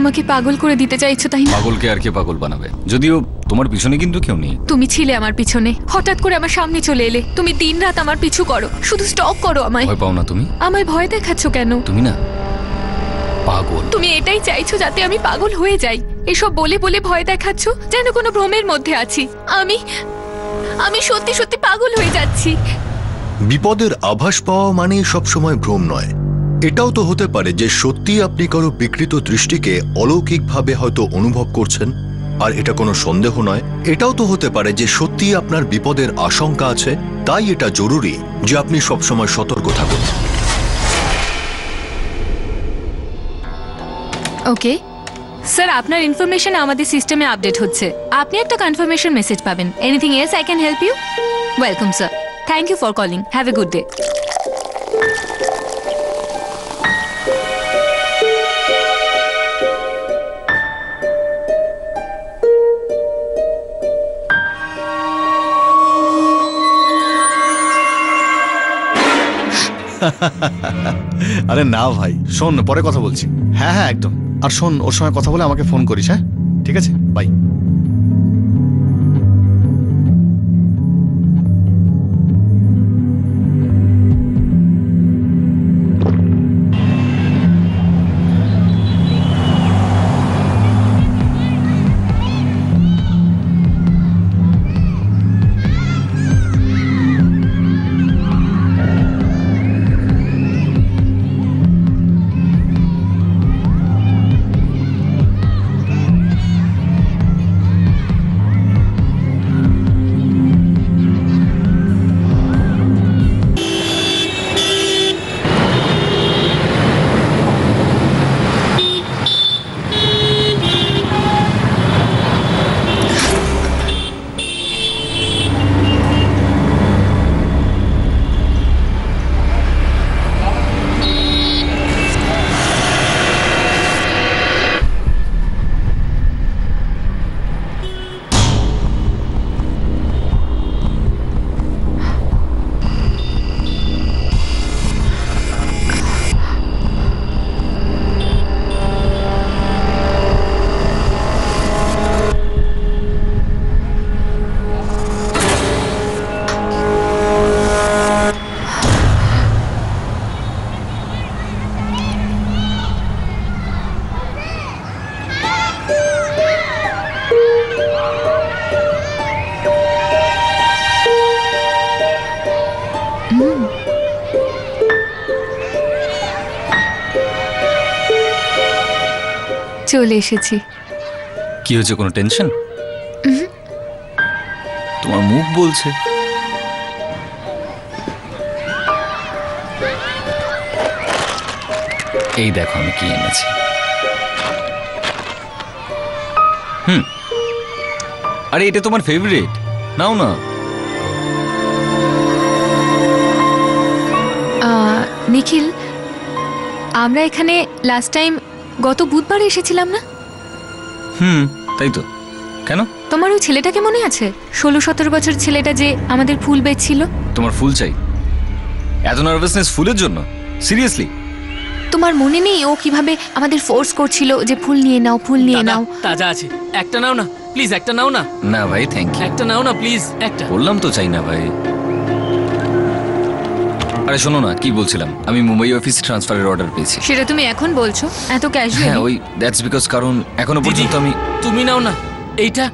আমাকে পাগল করে দিতে চাইছো তাই না? পাগলকে আর কে পাগল বানাবে? যদিও তোমার পিছনে কিন্তু কেউ নেই। তুমি ছিলে আমার পিছনে, হঠাৎ করে আমার সামনে চলে এলে। তুমি দিনরাত আমার পিছু করো, শুধু স্টক করো আমায়। ভয় পাও না তুমি? আমায় ভয় দেখাচ্ছ কেন? তুমি না পাগল। তুমি এটাই চাইছো যাতে আমি পাগল হয়ে যাই। এসব বলে বলে ভয় দেখাচ্ছ, যেন কোনো ভ্রমের মধ্যে আছি। আমি সত্যি সত্যি পাগল হয়ে যাচ্ছি। বিপদের আভাস পাওয়া মানে সবসময় ভ্রম নয়। এটাও তো হতে পারে যে সত্যি আপনি কারো বিকৃত দৃষ্টিকে অলৌকিকভাবে হয়তো অনুভব করছেন, আর এটা কোনো সন্দেহ নয়। এটাও তো হতে পারে যে সত্যি আপনার বিপদের আশঙ্কা আছে, তাই এটা জরুরি যে আপনি সবসময় সতর্ক থাকুন। ওকে স্যার, আপনার ইনফরমেশন আমাদের সিস্টেমে আপডেট হচ্ছে। আপনি একটা কনফার্মেশন মেসেজ পাবেন। Anything else I can help you? Welcome sir, thank you for calling, have a good day. আরে না ভাই, শোন পরে কথা বলছি। হ্যাঁ হ্যাঁ একদম। আর শোন, ওর সঙ্গে কথা বলে আমাকে ফোন করিস। হ্যাঁ ঠিক আছে, বাই। চলে এসেছি। কি হয়েছে, কোনো টেনশন? তোমার মুখ বলছে। এই দেখো আমি কি এনেছি। আরে এটা তোমার ফেভারিট, নাও না। নিখিল, আমরা এখানে লাস্ট টাইম গত বুধবার এসেছিলাম না? তাই তো। কেন? তোমার ওই ছেলেটাকে মনে আছে? 16-17 বছর ছেলেটা যে আমাদের ফুল বেচছিল। তোমার ফুল চাই? এত নার্ভাসনেস ফুলের জন্য? সিরিয়াসলি? তোমার মনে নেই ও কিভাবে আমাদের ফোর্স করছিল যে ফুল নিয়ে নাও, ফুল নিয়ে নাও? তাজা আছে, একটা নাও না প্লিজ, একটা নাও না। না ভাই থ্যাংক ইউ। একটা নাও না প্লিজ, একটা। বললাম তো চাই না ভাই। আরে শোনো না, কি বলছিলাম, আমি মুম্বাই অফিস ট্রান্সফারের অর্ডার পেয়েছি। সেটা তুমি এখন বলছো এত ক্যাজুয়ালি? হ্যাঁ ওই দ্যাটস বিকজ কারণ এখনো পর্যন্ত আমি। তুমি নাও না এইটা।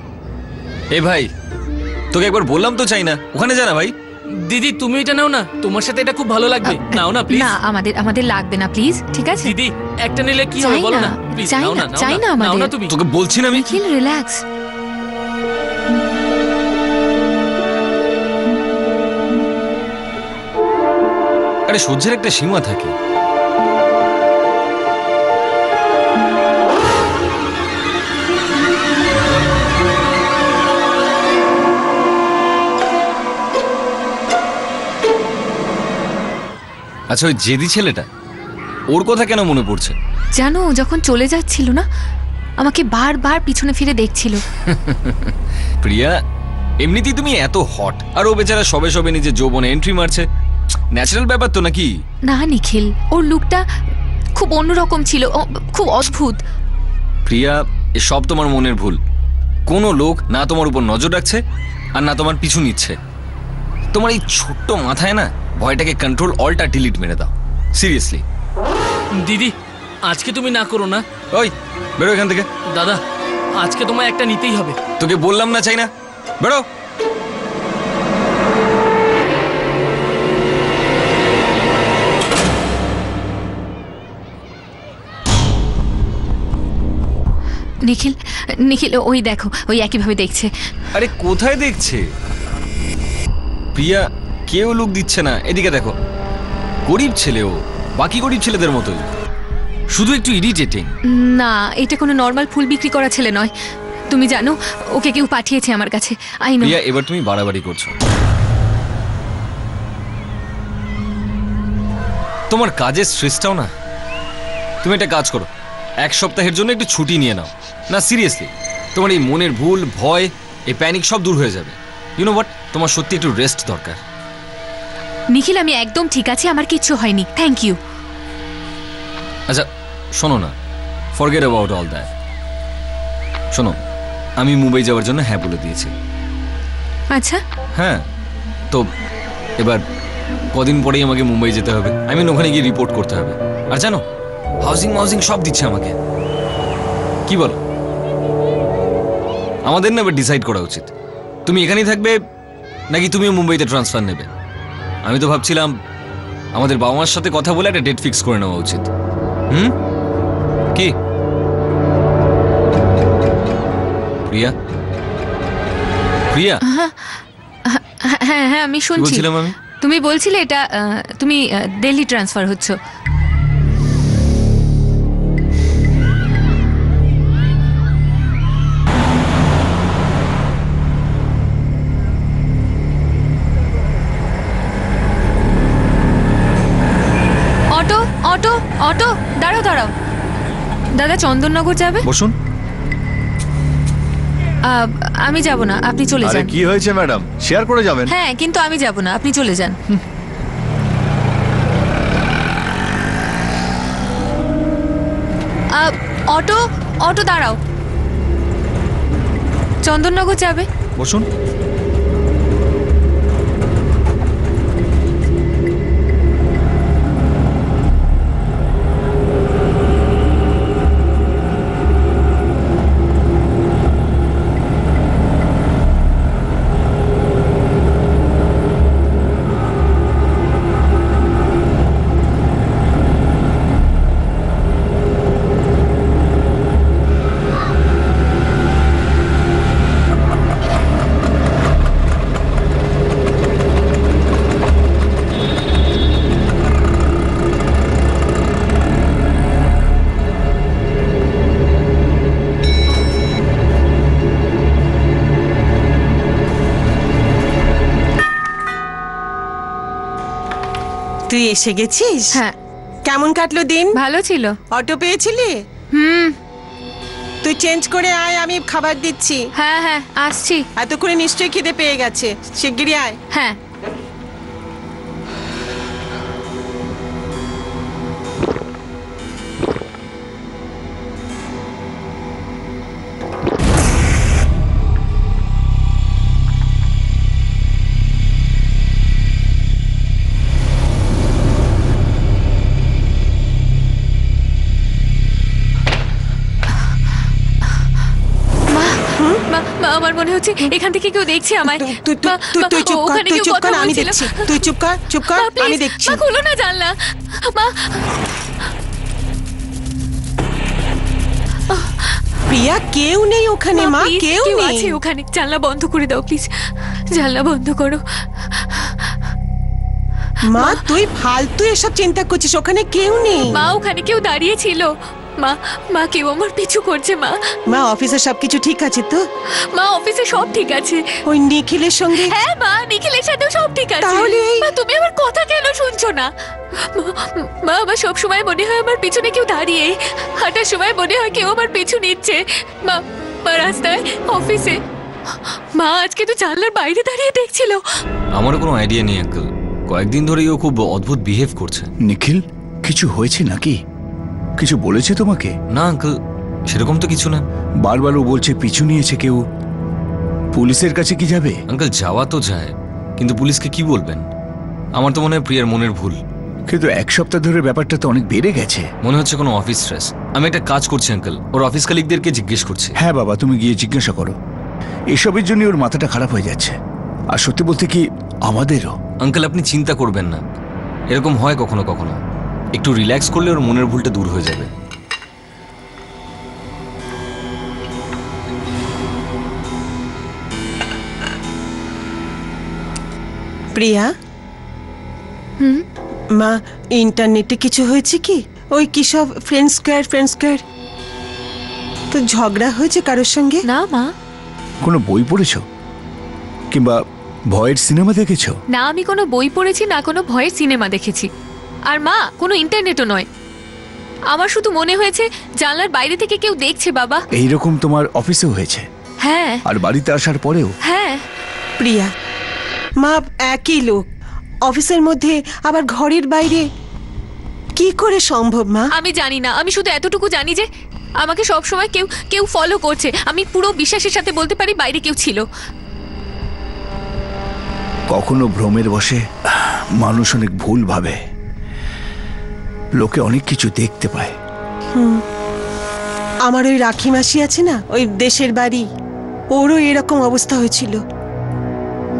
এ ভাই তোকে একবার বললাম তো চাই না, ওখানে যা না ভাই। দিদি তুমি এটা নাও না, তোমার সাথে এটা খুব ভালো লাগবে। নাও না প্লিজ। না আমাদের লাগবে না প্লিজ, ঠিক আছে? দিদি একটা নিলে কি হবে বলো না প্লিজ। নাও না, চাই না আমাদের। নাও না তুমি। তোকে বলছি না আমি। নিখিল রিল্যাক্স। আরে সহ্যের একটা সীমা থাকে। আচ্ছা ওই জেদি ছেলেটা, ওর কথা কেন মনে পড়ছে? জানো যখন চলে যাচ্ছিল না, আমাকে বারবার পিছনে ফিরে দেখছিল। প্রিয়া এমনিতেই তুমি এত হট, আর ও বেচারা সবে সবে নিজের যৌবনে এন্ট্রি মারছে। ন্যাচারাল ব্যাপার তো নাকি? না নিখিল, ওর লুকটা খুব অন্যরকম ছিল, খুব অদ্ভুত। প্রিয়া, এসব তোমার মনের ভুল। কোনো লোক না তোমার উপর নজর রাখছে আর না তোমার পিছু নিচ্ছে। তোমার এই ছোট্ট মাথায় না ভয়টাকে কন্ট্রোল অল্টা ডিলিট মেরে দাও, সিরিয়াসলি। দিদি, আজকে তুমি না করো না। ওই বেরো এখান থেকে। দাদা, আজকে তোমায় একটা নিতেই হবে। তোকে বললাম না চাই না, বেরো। নিখিল, নিখিল ওই দেখো, ওই একইভাবে দেখছে। আরে কোথায় দেখছে? প্রিয়া, কেউ লুক দিচ্ছে না, এদিকে দেখো। গরিব ছেলে ও, বাকি গরিব ছেলেদের মতোই, শুধু একটু ইরিটেটিং। না, এটা কোনো নর্মাল ফুল বিক্রি করা ছেলে নয়। তুমি জানো ওকে কেউ পাঠিয়েছে আমার কাছে। I know. প্রিয়া, এবার তুমি বাড়াবাড়ি করছো। তোমার কাজের স্ট্রেসটাও না। তুমি একটা কাজ করো, 1 সপ্তাহের জন্য একটু ছুটি নিয়ে নাও। না সিরিয়াসলি, তোমার এই মনের ভুল, ভয়, এই প্যানিক সব দূর হয়ে যাবে। ইউ নো হোয়াট, তোমার সত্যি একটু রেস্ট দরকার। নিখিল, আমি একদম ঠিক আছি, আমার কিচ্ছু হয়নি, থ্যাংক ইউ। আচ্ছা শোনো না, ফরগেট অ্যাবাউট অল দ্যাট। শোনো, আমি মুম্বাই যাওয়ার জন্য হ্যাঁ বলে দিয়েছি। আচ্ছা। হ্যাঁ, তো এবার কদিন পরেই আমাকে মুম্বাই যেতে হবে। আই মিন, ওখানে গিয়ে রিপোর্ট করতে হবে। আর জানো, হাউজিং সব দিচ্ছে আমাকে। কি বলো? আমাদের না এবার ডিসাইড করা উচিত, তুমি এখানেই থাকবে নাকি তুমিও মুম্বাইতে ট্রান্সফার নেবে। আমি তো ভাবছিলাম আমাদের বাবা মার সাথে কথা বলে একটা ডেট ফিক্স করে নেওয়া উচিত। কি প্রিয়া? প্রিয়া, হ্যাঁ হ্যাঁ, আমি শুনছি। বলছিলাম আমি, তুমি বলছিলে এটা তুমি দিল্লি ট্রান্সফার হচ্ছ। অটো অটো অটো, দাঁড়াও দাঁড়াও। দাদা, চন্দননগর যাবে? বসুন। আমি যাব না, আপনি চলে আরে যান। কি হয়েছে ম্যাডাম, শেয়ার করে যাবেন। হ্যাঁ, কিন্তু আমি যাব না, আপনি চলে যান। অটো অটো, দাঁড়াও। চন্দননগর যাবে? বসুন। তুই এসে গেছিস? হ্যাঁ। কেমন কাটলো দিন? ভালো ছিল। অটো পেয়েছিলি? তুই চেঞ্জ করে আয়, আমি খাবার দিচ্ছি। হ্যাঁ হ্যাঁ, আসছি। এতক্ষণে নিশ্চয়ই খিদে পেয়ে গেছে, শিগগিরই আয়। হ্যাঁ। আমার মনে হচ্ছে এখান থেকে কেউ দেখছে আমায়। তুই চুপ কর, তুই চুপ কর, আমি দেখছি। তুই চুপ কর, চুপ কর, আমি দেখছি। মা, খুলো না জানলা। মা। প্রিয়া, কেউ নেই ওখানে মা, কেউ নেই। আছে ওখানে, জানলা বন্ধ করে দাও প্লিজ, জানলা বন্ধ করো। মা, তুই ফালতু এসব চিন্তা করছিস, ওখানে কেউ নেই। মা, ওখানে কেউ দাঁড়িয়ে ছিল। মা, মা, কেউ আমার পিছু করছে। মা, মা, অফিসে সবকিছু ঠিক আছে তো? মা, অফিসে সব ঠিক আছে। ওই নিখিলের সঙ্গে? হ্যাঁ মা, নিখিলের সাথেও সব ঠিক আছে। তাহলে মা, তুমি আমার কথা কেন শুনছো না? মা, আমার সব সময় মনে হয় আমার পিছনে কেউ দাঁড়িয়ে, হাঁটার সময় মনে হয় কেউ আমার পিছু নিচ্ছে। মা, মা, রাস্তায়, অফিসে। মা, আজকে তো জানলার বাইরে দাঁড়িয়ে দেখছিল। আমারও কোনো আইডিয়া নেই আঙ্কেল, কয়েকদিন ধরেই ও খুব অদ্ভুত বিহেভ করছে। নিখিল, কিছু হয়েছে নাকি? কিছু বলেছে তোমাকে? না আঙ্কেল, সেরকম তো কিছু না। বারবার ও বলছে পিছু নিয়েছে কেউ, পুলিশের কাছে কি যাবে? আঙ্কেল যাওয়া তো যায়, কিন্তু পুলিশকে কি বলবেন? আমার তো মনে হয় প্রিয়ার মনের ভুল। কিন্তু এক সপ্তাহ ধরে ব্যাপারটা তো অনেক বেড়ে গেছে। মনে হচ্ছে কোনো অফিস স্ট্রেস। আমি একটা কাজ করছি আঙ্কেল, ওর অফিস কালিকদেরকে জিজ্ঞেস করছি। হ্যাঁ বাবা, তুমি গিয়ে জিজ্ঞাসা করো। এসবের জন্য ওর মাথাটা খারাপ হয়ে যাচ্ছে, আর সত্যি বলতে কি আমাদেরও। আঙ্কেল আপনি চিন্তা করবেন না, এরকম হয় কখনো কখনো। একটু রিল্যাক্স করলে ওর মনের ভুলটা দূর হয়ে যাবে। প্রিয়া, মা ইন্টারনেটে কিছু হয়েছে কি? ওই কি সব ফ্রেন্ড স্কোয়ার তো ঝগড়া হয়েছে কারোর সঙ্গে? না মা। কোনো বই পড়েছো কিংবা ভয়ের সিনেমা দেখেছো? না, আমি কোনো বই পড়েছি না কোনো ভয়ের সিনেমা দেখেছি। আর মা, কোনো ইন্টারনেটও নয়। আমার শুধু মনে হয়েছে জানলার বাইরে থেকে কেউ দেখছে বাবা। এইরকম তোমার অফিসেও হয়েছে? হ্যাঁ। আর বাড়িতে আসার পরেও? হ্যাঁ। প্রিয়া, মা একই লোক, অফিসের মধ্যে আবার ঘরের বাইরে কি করে সম্ভব মা? আমি জানি না, আমি শুধু এতটুকু জানি যে আমাকে সব সময় কেউ কেউ ফলো করছে। আমি পুরো বিশ্বাসের সাথে বলতে পারি বাইরে কেউ ছিল। কখনো ভ্রমের বশে মানুষ অনেক ভুল ভাবে, লোকে অনেক কিছু দেখতে পায়। আমার ওই রাখি মাসি আছে না, ওই দেশের বাড়ি, ওরও এরকম অবস্থা হয়েছিল।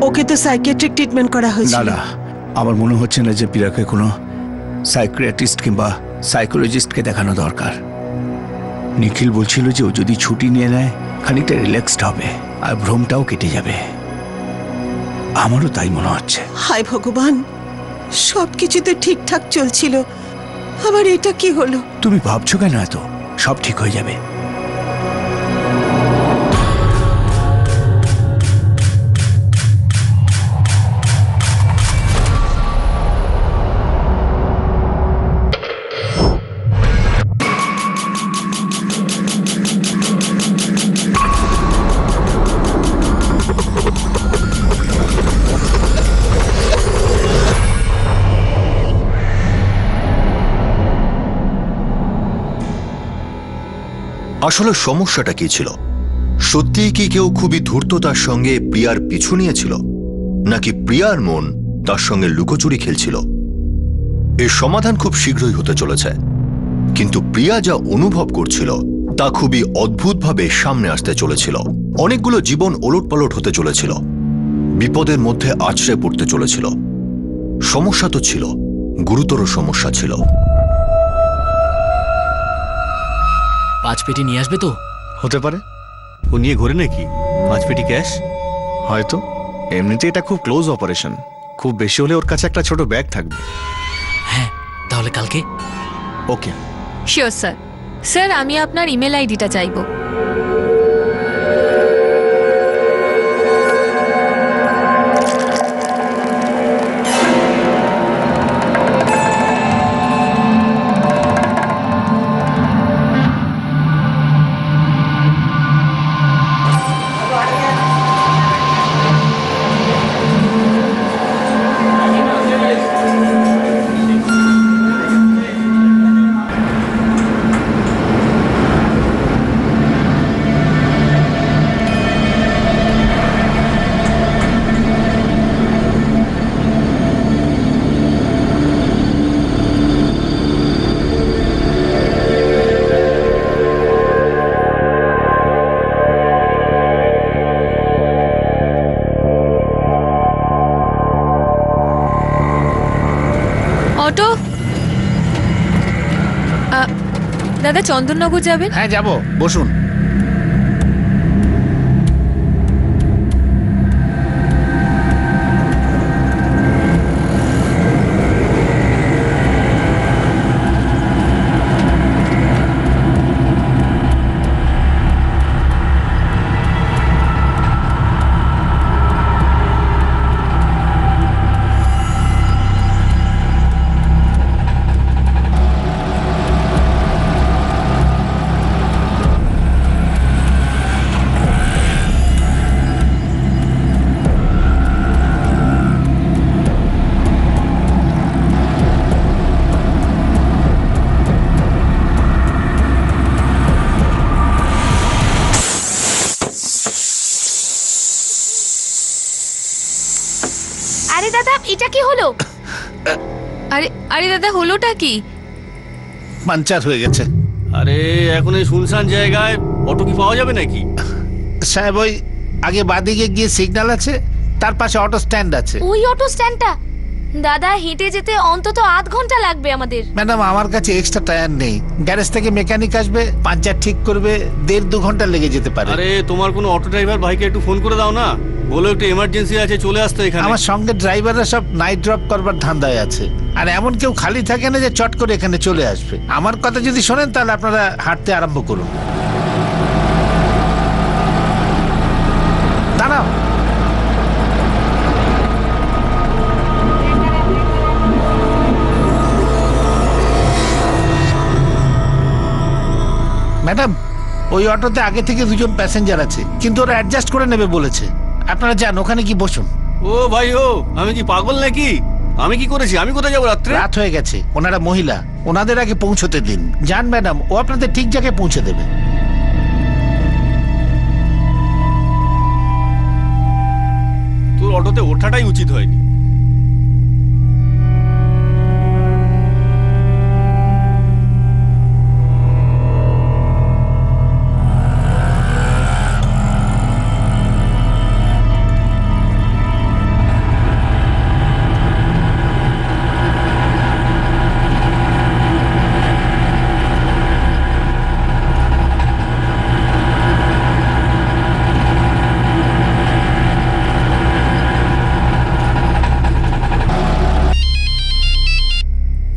ওকে তো সাইকিয়াট্রিক ট্রিটমেন্ট করা না হয়েছিল। না, আমার মনে হচ্ছে না যে প্রিয়াকে কোনো সাইকিয়াট্রিস্ট কিংবা সাইকোলজিস্টকে দেখানো দরকার। নিখিল বলছিল যে ও যদি ছুটি নিয়ে নেয় খানিকটা রিল্যাক্সড হবে আর ভ্রমটাও কেটে যাবে। আমারও তাই মনে হচ্ছে। হায় ভগবান, সবকিছু তো ঠিকঠাক চলছিল, আবার এটা কি হলো? তুমি ভাবছো কেন এত? সব ঠিক হয়ে যাবে। আসলে সমস্যাটা কি ছিল? সত্যিই কি কেউ খুবই ধূর্ততার সঙ্গে প্রিয়ার পিছু নিয়েছিল, নাকি প্রিয়ার মন তার সঙ্গে লুকোচুরি খেলছিল? এর সমাধান খুব শীঘ্রই হতে চলেছে, কিন্তু প্রিয়া যা অনুভব করছিল তা খুবই অদ্ভুতভাবে সামনে আসতে চলেছিল। অনেকগুলো জীবন ওলটপালট হতে চলেছিল, বিপদের মধ্যে আছড়ে পড়তে চলেছিল। সমস্যা তো ছিল, গুরুতর সমস্যা ছিল। 5 পেটি নিয়ে আসবে তো? হতে পারে, ও নিয়ে ঘোরে নাকি 5 পেটি ক্যাশ? হয়তো। এমনিতে এটা খুব ক্লোজ অপারেশন, খুব বেশি হলে ওর কাছে একটা ছোট ব্যাগ থাকবে। হ্যাঁ, তাহলে কালকে? ওকে। Sure sir. স্যার, আমি আপনার ইমেল আইডিটা চাইবো। অটো, দাদা চন্দননগর যাবেন? হ্যাঁ যাবো, বসুন। আরে দাদা এটা কি হলো? আরে আরে দাদা হলোটা কি? পাঞ্চার হয়ে গেছে। আরে এখন এই শুনশান জায়গায় অটো কি পাওয়া যাবে নাকি? সাহেব ওই আগে বাদিকে গিয়ে সিগন্যাল আছে, তার পাশে অটো স্ট্যান্ড আছে। ওই অটো স্ট্যান্ডটা? দাদা হেঁটে যেতে অন্তত আধ ঘন্টা লাগবে আমাদের। ম্যাডাম আমার কাছে এক্সট্রা টায়ার নেই, গ্যারেজ থেকে মেকানিক আসবে, পাঞ্চার ঠিক করবে, 1.5-2 ঘন্টা লেগে যেতে পারে। আরে তোমার কোনো অটো ড্রাইভার ভাইকে একটু ফোন করে দাও না, বলো একটু এমার্জেন্সি আছে, চলে আসতো এখানে। আমার সঙ্গে ড্রাইভাররা সব নাইট ড্রপ করবার ধান্দায় আছে, আর এমন কেউ খালি থাকে না যে চট করে এখানে চলে আসবে। আমার কথা যদি শোনেন তাহলে আপনারা হাঁটতে আরম্ভ করুন। দাঁড়াও। ম্যাডাম ওই অটোতে আগে থেকে 2জন প্যাসেঞ্জার আছে, কিন্তু ওরা অ্যাডজাস্ট করে নেবে বলেছে। আপনারা যান, ওখানে কি বসুন। ও ভাই ও, আমি কি পাগল নাকি? আমি কি করেছি? আমি কোথায় যাবো রাত্রে? রাত হয়ে গেছে, ওনারা মহিলা, ওনাদের আগে পৌঁছতে দিন। যান ম্যাডাম, ও আপনাদের ঠিক জায়গায় পৌঁছে দেবে। তোর অটোতে ওঠাটাই উচিত হয়নি।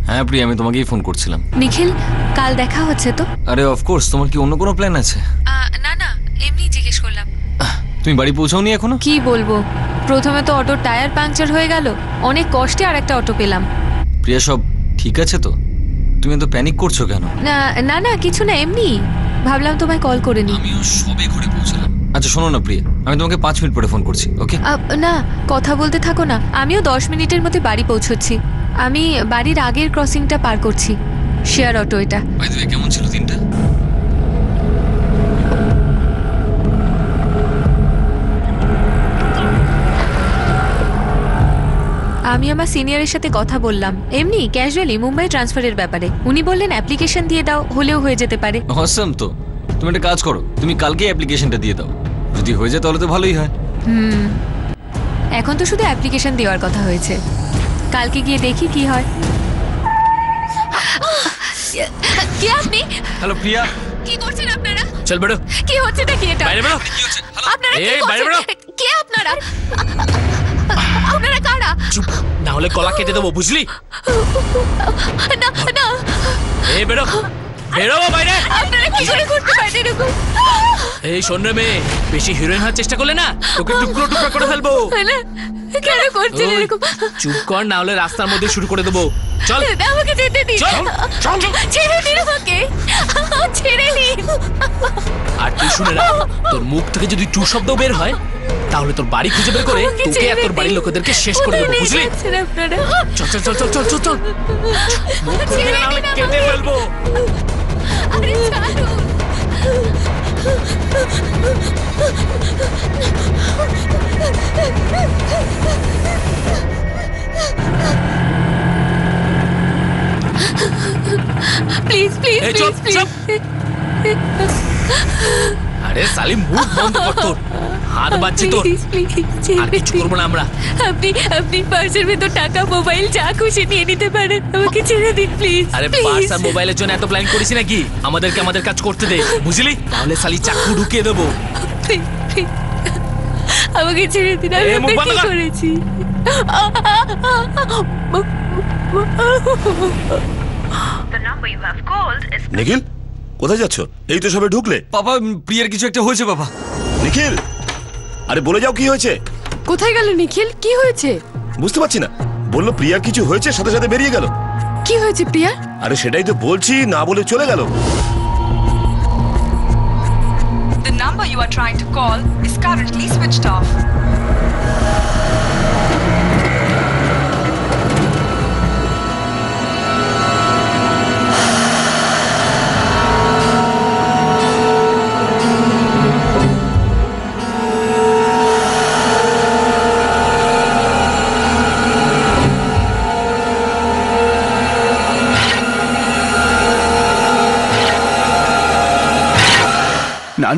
হ্যাঁ প্রিয়া, আমি তোমাকেই ফোন করছিলাম। নিখিল কাল দেখা হচ্ছে তো? আরে অফকোর্স, তোমার কি অন্য কোনো প্ল্যান আছে? না না, এমনি জিজ্ঞেস করলাম। তুমি বাড়ি পৌঁছাওনি এখনো? কি বলবো, প্রথমে তো অটোর টায়ার পাংচার হয়ে গেল, অনেক কষ্টে আর একটা অটো পেলাম। প্রিয়া সব ঠিক আছে তো? তুমি তো প্যানিক করছো কেন? না না না কিছু না, এমনি ভাবলাম তোমায় কল করে নি। আমিও সবে ঘরে পৌঁছলাম। আচ্ছা শোনো না প্রিয়া, আমি তোমাকে 5 মিনিট পরে ফোন করছি, ওকে? না কথা বলতে থাকো না, আমিও 10 মিনিটের মধ্যে বাড়ি পৌঁছচ্ছি। আমি বাড়ির আগের ক্রসিংটা পার করছি। শেয়ার অটো এটা। বাই দ্য ওয়ে, কেমন ছিল দিনটা? আমি আমার সিনিয়রের সাথে কথা বললাম, এমনি ক্যাজুয়ালি মুম্বাই ট্রান্সফারের ব্যাপারে। উনি বললেন অ্যাপ্লিকেশন দিয়ে দাও, হলেও হয়ে যেতে পারে। অসম তো। তুমি একটা কাজ করো, তুমি কালকে অ্যাপ্লিকেশনটা দিয়ে দাও। যদি হয়ে যায় তাহলে তো ভালোই হয়। এখন তো শুধু অ্যাপ্লিকেশন দেওয়ার কথা হয়েছে, কালকে গিয়ে দেখি কি হয়। কে আপনি? হ্যালো প্রিয়া, কি করছেন আপনারা? চল বেরো। কি হচ্ছে নাকি এটা? বাইরে বেরো। কি হচ্ছে? হ্যালো আপনারা কি এই, বাইরে বেরো। করছেন? কে আপনারা? আপনারা কারা? চুপ, না হলে গলা কেটে দেবো, বুঝলি? না না, এই বেরো, বেরো বাইরে। আপনারা কি করে করতে পারেন এরকম? এই শোন রে মেয়ে, বেশি হিরোইন হওয়ার চেষ্টা করলে না তোকে টুকরো টুকরো করে ফেলবো। না, কেন করছেন ওই, এরকম? চুপ কর, না হলে রাস্তার মধ্যে শুরু করে দেবো। চল আমাকে যেতে দিন। চল। ছেড়ে দিন আমাকে, ছেড়ে দিন। আর তুই শুনে রাখ, তোর মুখ থেকে যদি টু শব্দ বের হয় তাহলে তোর বাড়ি খুঁজে বের করে আমাকে তোকে আর ছেড়ে তোর বাড়ির দিন। লোকেদেরকে শেষ করে দেবো, কোথায় বুঝলি? নিয়ে যাচ্ছেন আপনারা? চল চল চল চল চল চল চল। মুখ খুলবি ছেড়ে না, নাহলে দিন কেটে আমাকে। ফেলবো। আরে ছাড়ুন। প্লিজ প্লিজ এই চুপ, প্লিজ চুপ। প্লিজ। আরে সালি, মুখ বন্ধ কর তোর, হাত বাজছে তোর। প্লিজ প্লিজ আর কিছু করবো না আমরা। আপনি আপনি পার্সের ভেতর টাকা, মোবাইল যা খুশি নিয়ে নিতে পারেন, আমাকে ছেড়ে দিন প্লিজ। আরে পার্স আর মোবাইলের জন্য এত প্ল্যান করিস নাকি? আমাদেরকে আমাদের কাজ করতে দে, বুঝলি? তাহলে সালি চাকু ঢুকিয়ে দেবো। আমাকে ছেড়ে দিন, আমি এই, মুখ আপনাকে বন্ধ কি কর। করেছি? নিখিল, কোথায় যাচ্ছ? এই তো সবে ঢুকলে। বাবা, প্রিয়ার কিছু একটা হয়েছে বাবা। নিখিল, আরে বলে যাও কি হয়েছে। কোথায় গেল নিখিল? কি হয়েছে? বুঝতে পারছি না, বললো প্রিয়ার কিছু হয়েছে, সাথে সাথে বেরিয়ে গেল। কি হয়েছে প্রিয়া? আরে সেটাই তো বলছি, না বলে চলে গেল। The number you are trying to call is currently switched off.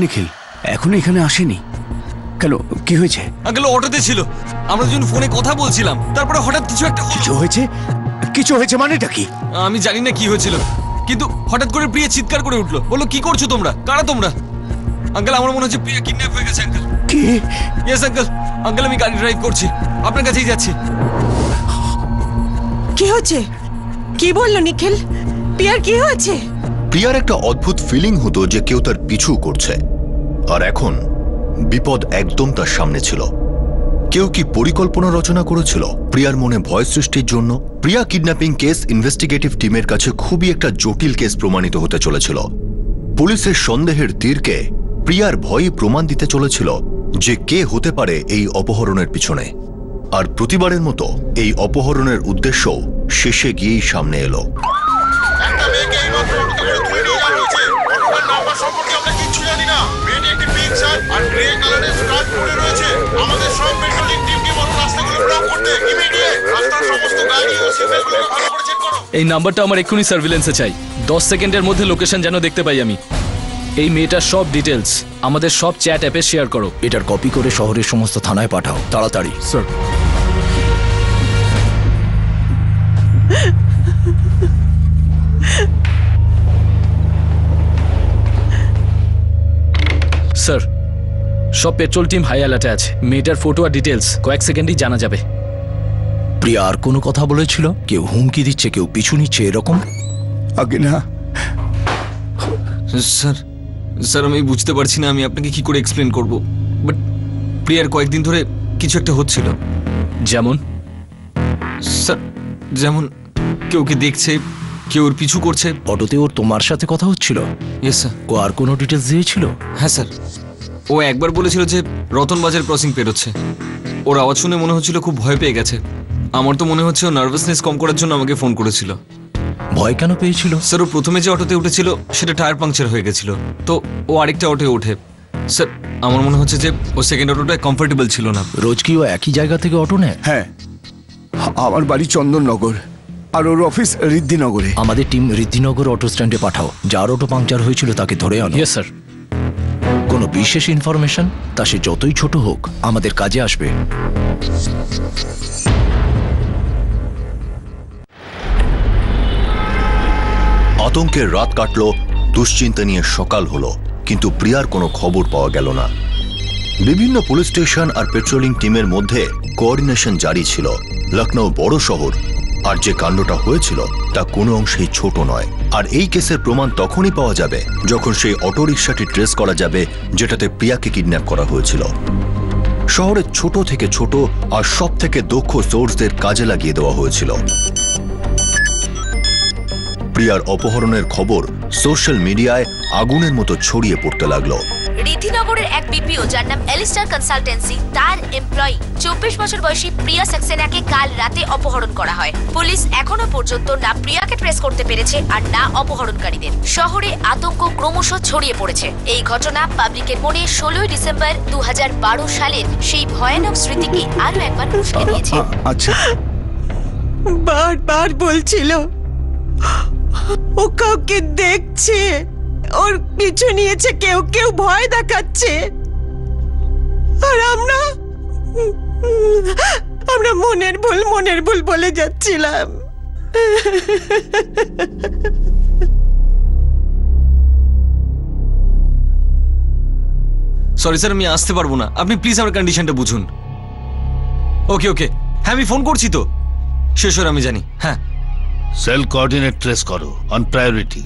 নিখিল এখনো এখানে আসেনি কেন? কি হয়েছে? আঙ্কেল অটোতে ছিল, আমরা যখন ফোনে কথা বলছিলাম, তারপরে হঠাৎ কিছু একটা কিছু হয়েছে? কিছু হয়েছে মানেটা কি? আমি জানি না কি হয়েছিল, কিন্তু হঠাৎ করে প্রিয়া চিৎকার করে উঠলো, বললো কি করছো তোমরা, কারা তোমরা? আঙ্কেল আমার মনে হচ্ছে প্রিয়া কিডন্যাপ হয়ে গেছে আঙ্কেল। কি? Yes uncle. আঙ্কেল আমি গাড়ি ড্রাইভ করছি, আপনার কাছেই যাচ্ছি। কি হচ্ছে? কি বললো নিখিল? প্রিয়ার কি হয়েছে? প্রিয়ার একটা অদ্ভুত ফিলিং হতো যে কেউ তার পিছু করছে, আর এখন বিপদ একদম তার সামনে ছিল। কেউ কি পরিকল্পনা রচনা করেছিল প্রিয়ার মনে ভয় সৃষ্টির জন্য? প্রিয়া কিডন্যাপিং কেস ইনভেস্টিগেটিভ টিমের কাছে খুবই একটা জটিল কেস প্রমাণিত হতে চলেছিল। পুলিশের সন্দেহের তীরকে প্রিয়ার ভয়ই প্রমাণ দিতে চলেছিল যে কে হতে পারে এই অপহরণের পিছনে। আর প্রতিবারের মতো এই অপহরণের উদ্দেশ্য শেষে গিয়েই সামনে এলো। এই নাম্বারটা আমার এক্ষুনি সার্ভিলেন্সে চাই। 10 সেকেন্ডের মধ্যে লোকেশন যেন দেখতে পাই আমি। এই মেয়েটার সব ডিটেলস আমাদের সব চ্যাট অ্যাপে শেয়ার করো। এটার কপি করে শহরের সমস্ত থানায় পাঠাও তাড়াতাড়ি। স্যার। স্যার, সব পেট্রোল টিম হাই অ্যালার্টে আছে। মেয়েটার ফটো আর ডিটেলস কয়েক সেকেন্ডেই জানা যাবে। প্রিয়া আর কোনো কথা বলেছিল? কেউ হুমকি দিচ্ছে, কেউ পিছু নিচ্ছে এরকম? আগে না স্যার, স্যার আমি বুঝতে পারছি না আমি আপনাকে কি করে এক্সপ্লেন করব, বাট প্রিয়ার কয়েকদিন ধরে কিছু একটা হচ্ছিল। যেমন? স্যার যেমন কেউ কে দেখছে, কেউ ওর পিছু করছে। অটোতে ওর তোমার সাথে কথা হচ্ছিল? Yes sir. ও আর কোনো ডিটেলস দিয়েছিল? হ্যাঁ স্যার, ও একবার বলেছিল যে রতনবাজার ক্রসিং পেরোচ্ছে। ওর আওয়াজ শুনে মনে হচ্ছিল খুব ভয় পেয়ে গেছে। আমার তো মনে হচ্ছে ও নার্ভাসনেস কম করার জন্য আমাকে ফোন করেছিল। ভয় কেন পেয়েছিল? স্যার ও প্রথমে যে অটোতে উঠেছিল সেটা টায়ার পাংচার হয়ে গেছিল, তো ও আরেকটা অটোতে ওঠে। স্যার আমার মনে হচ্ছে যে ও সেকেন্ড অটোটায় কমফোর্টেবল ছিল না। রোজ কি ও একই জায়গা থেকে অটো নেয়? হ্যাঁ, আমার বাড়ি চন্দননগর আর ওর অফিস ঋদ্ধিনগরে। আমাদের টিম ঋদ্ধিনগর অটো স্ট্যান্ডে পাঠাও। যার অটো পাংচার হয়েছিল তাকে ধরে আনো। Yes sir. কোনো বিশেষ ইনফরমেশন? তা সে যতই ছোট হোক আমাদের কাজে আসবে। আতঙ্কের রাত কাটল, দুশ্চিন্তা নিয়ে সকাল হলো, কিন্তু প্রিয়ার কোনো খবর পাওয়া গেল না। বিভিন্ন পুলিশ স্টেশন আর পেট্রোলিং টিমের মধ্যে কোঅর্ডিনেশন জারি ছিল। লখনৌ বড় শহর, আর যে কাণ্ডটা হয়েছিল তা কোনো অংশেই ছোট নয়। আর এই কেসের প্রমাণ তখনই পাওয়া যাবে যখন সেই অটোরিকশাটি ট্রেস করা যাবে যেটাতে প্রিয়াকে কিডন্যাপ করা হয়েছিল। শহরের ছোট থেকে ছোট আর সব থেকে দক্ষ সোর্সদের কাজে লাগিয়ে দেওয়া হয়েছিল। প্রিয়ার অপহরণের খবর সোশ্যাল মিডিয়ায় আগুনের মতো ছড়িয়ে পড়তে লাগলো। ঋদ্ধিনগরের এক বিপিও যার নাম এলিস্টার কনসালটেন্সি, তার এমপ্লয়ি 24 বছর বয়সী প্রিয়া সাক্সেনাকে কাল রাতে অপহরণ করা হয়। পুলিশ এখনো পর্যন্ত না প্রিয়াকে ট্রেস করতে পেরেছে আর না অপহরণকারীদের। শহরে আতঙ্ক ক্রমশ ছড়িয়ে পড়েছে। এই ঘটনা পাবলিকের মনে 16 ডিসেম্বর 2012 সালের সেই ভয়ানক স্মৃতিকে আরো একবার উস্কে দিয়েছে। আচ্ছা, বারবার বলছিল ও কাউকে দেখছে, ওর পিছু নিয়েছে কেউ, কেউ ভয় দেখাচ্ছে। আর আমরা মনের ভুল বলে যাচ্ছিলাম। সরি স্যার, আমি আসতে পারবো না, আপনি প্লিজ আমার কন্ডিশনটা বুঝুন। ওকে ওকে, হ্যাঁ আমি ফোন করছি তো, শেষ হয়ে আমি জানি। হ্যাঁ, সেল কোঅর্ডিনেট ট্রেস করো অন প্রায়োরিটি।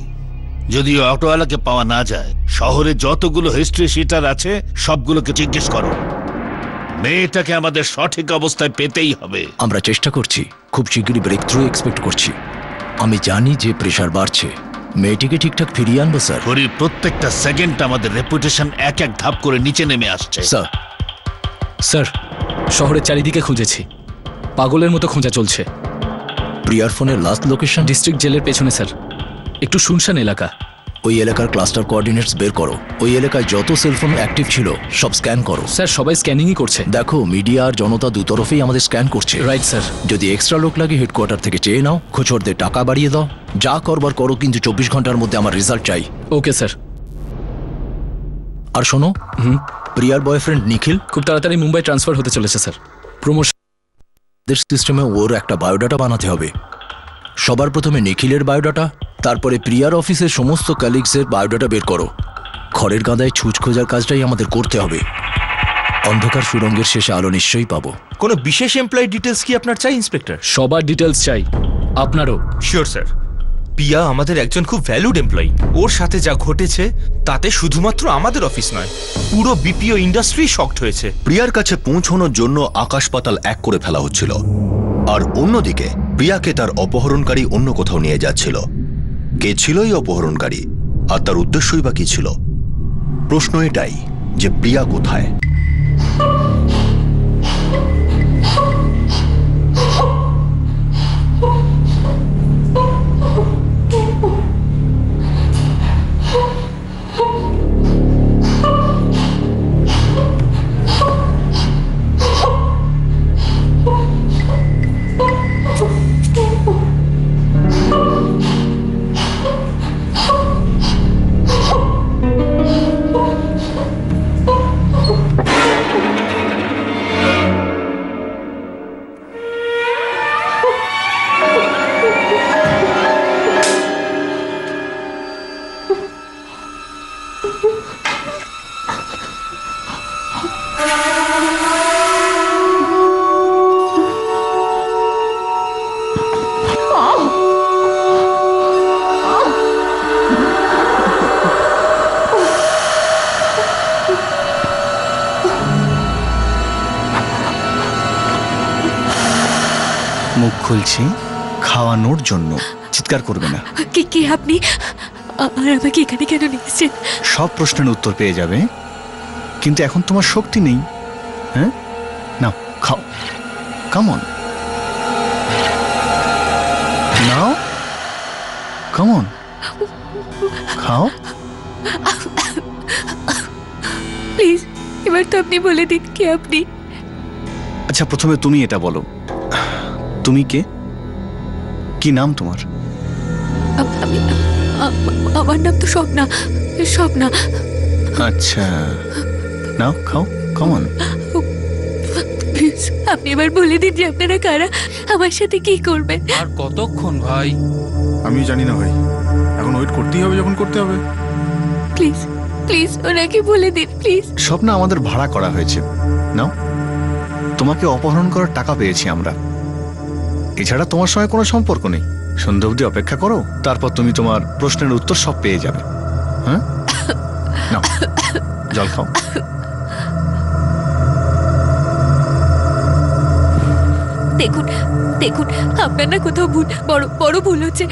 যদি অটোওয়ালাকে পাওয়া না যায়, শহরে যতগুলো হিস্ট্রি শিটার আছে সবগুলোকে জিজ্ঞেস করো। মেয়েটাকে আমাদের সঠিক অবস্থায় পেতেই হবে। আমরা চেষ্টা করছি, খুব শীঘ্রই ব্রেক থ্রু এক্সপেক্ট করছি। আমি জানি যে প্রেশার বাড়ছে, মেয়েটিকে ঠিকঠাক ফিরিয়ে আনবো স্যার। হরির প্রত্যেকটা সেকেন্ড আমাদের রেপুটেশন এক এক ধাপ করে নিচে নেমে আসছে। স্যার, স্যার শহরের চারিদিকে খুঁজেছি, পাগলের মতো খোঁজা চলছে। প্রিয়ার ফোনের লাস্ট লোকেশন? ডিস্ট্রিক্ট জেলের পেছনে স্যার, একটু শুনশান এলাকা। ওই এলাকার ক্লাস্টার কোঅর্ডিনেটস বের করো। ওই এলাকায় যত সেলফোন অ্যাক্টিভ ছিল সব স্ক্যান করো। স্যার সবাই স্ক্যানিংই করছে। দেখো, মিডিয়া আর জনতা দুতরফেই আমাদের স্ক্যান করছে। Right sir. যদি এক্সট্রা লোক লাগে হেডকোয়ার্টার থেকে চেয়ে নাও, খোঁচরদের টাকা বাড়িয়ে দাও, যা করবার করো, কিন্তু 24 ঘন্টার মধ্যে আমার রেজাল্ট চাই। Okay sir. আর শোনো, প্রিয়ার বয়ফ্রেন্ড নিখিল খুব তাড়াতাড়ি মুম্বাই ট্রান্সফার হতে চলেছে স্যার। প্রমোশন সিস্টেমে ওর একটা বায়োডাটা বানাতে হবে। সবার প্রথমে নিখিলের বায়োডাটা, তারপরে প্রিয়ার অফিসের সমস্ত কলিগসের বায়োডাটা বের করো। খড়ের গাদায় ছুঁচ খোঁজার কাজটাই আমাদের করতে হবে। অন্ধকার সুড়ঙ্গের শেষে আলো নিশ্চয়ই পাবো। কোনো বিশেষ এমপ্লয়ি ডিটেলস কি আপনার চাই ইন্সপেক্টর? সবার ডিটেলস চাই, আপনারও। Sure sir. পিয়া আমাদের একজন খুব ভ্যালুড এমপ্লয়ি। ওর সাথে যা ঘটেছে তাতে শুধুমাত্র আমাদের অফিস নয়, পুরো বিপিও ইন্ডাস্ট্রি শকড হয়েছে। প্রিয়ার কাছে পৌঁছানোর জন্য আকাশ পাতাল এক করে ফেলা হচ্ছিল, আর অন্যদিকে প্রিয়াকে তার অপহরণকারী অন্য কোথাও নিয়ে যাচ্ছিল। কে ছিল এই অপহরণকারী, আর তার উদ্দেশ্যই বা কি ছিল? প্রশ্ন এটাই যে প্রিয়া কোথায়? মুখ খুলছি খাওয়ানোর জন্য, চিৎকার করবে না। কে আপনি? আর আমাকে এখানে কেন নিয়ে এসেছেন? সব প্রশ্নের উত্তর পেয়ে যাবে, কিন্তু এখন তোমার শক্তি নেই। হ্যাঁ, নাও খাও, কাম অন, নাও, কাম অন, খাও। প্লিজ এবার তো আপনি বলে দিন কে আপনি। আচ্ছা, প্রথমে তুমি এটা বলো, তুমি কে? কি নাম তোমার? আমার নাম তো স্বপ্না। স্বপ্না। আচ্ছা, নাও খাও, কাম অন। প্লিজ আপনি এবার বলে দিন যে আপনারা কারা, আমার সাথে কি করবেন। আর কতক্ষণ ভাই? আমি জানি না ভাই, এখন ওয়েট করতেই হবে যখন করতে হবে। প্লিজ প্লিজ ওনাকে বলে দিন প্লিজ। স্বপ্ন আমাদের ভাড়া করা হয়েছে, নাও। তোমাকে অপহরণ করার টাকা পেয়েছি আমরা, এছাড়া তোমার সঙ্গে কোনো সম্পর্ক নেই। সন্ধ্যা অবধি অপেক্ষা করো, তারপর তুমি তোমার প্রশ্নের উত্তর সব পেয়ে যাবে। হ্যাঁ, নাও জল খাও। দেখুন দেখুন, আপনার না কোথাও ভুল, বড় বড় ভুল হচ্ছে।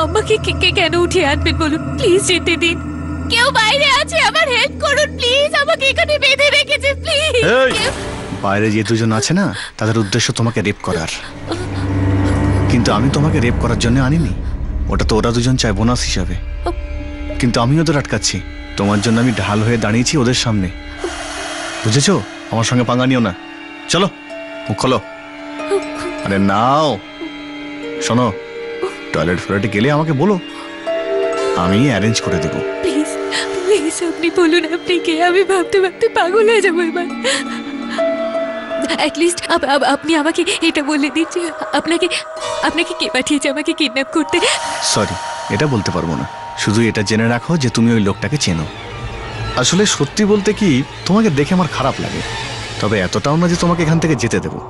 আমাকে কে কেন উঠিয়ে আনবেন বলুন, প্লিজ যেতে দিন। কেউ বাইরে আছে, আমার হেল্প করুন প্লিজ, আমাকে এখানে বেঁধে রেখেছে প্লিজ। বাইরে যে দুজন আছে না, তাদের উদ্দেশ্য তোমাকে রেপ করার, কিন্তু আমি তোমাকে রেপ করার জন্য আনিনি। ওটা তো ওরা দুজন চায় বোনাস হিসাবে, কিন্তু আমি ওদের আটকাচ্ছি। তোমার জন্য আমি ঢাল হয়ে দাঁড়িয়েছি ওদের সামনে, বুঝেছো? আমার সঙ্গে পাঙ্গা নিও না, চলো মুখ খোলো। আরে নাও, শোনো, টয়লেট ফ্লয়েটে গেলে আমাকে বলো, আমি অ্যারেঞ্জ করে দেবো। প্লিজ প্লিজ আপনি বলুন আপনি কে, আমি ভাবতে ভাবতে পাগল হয়ে যাবো এবার। অ্যাটলিস্ট আপনি আমাকে এটা বলে দিন যে আপনাকে কে পাঠিয়েছে আমাকে কিডন্যাপ করতে। সরি, এটা বলতে পারবো না। শুধু এটা জেনে রাখো যে তুমি ওই লোকটাকে চেনো। আসলে সত্যি বলতে কি, তোমাকে দেখে আমার খারাপ লাগে, তবে এতটাও না যে তোমাকে এখান থেকে যেতে দেবো।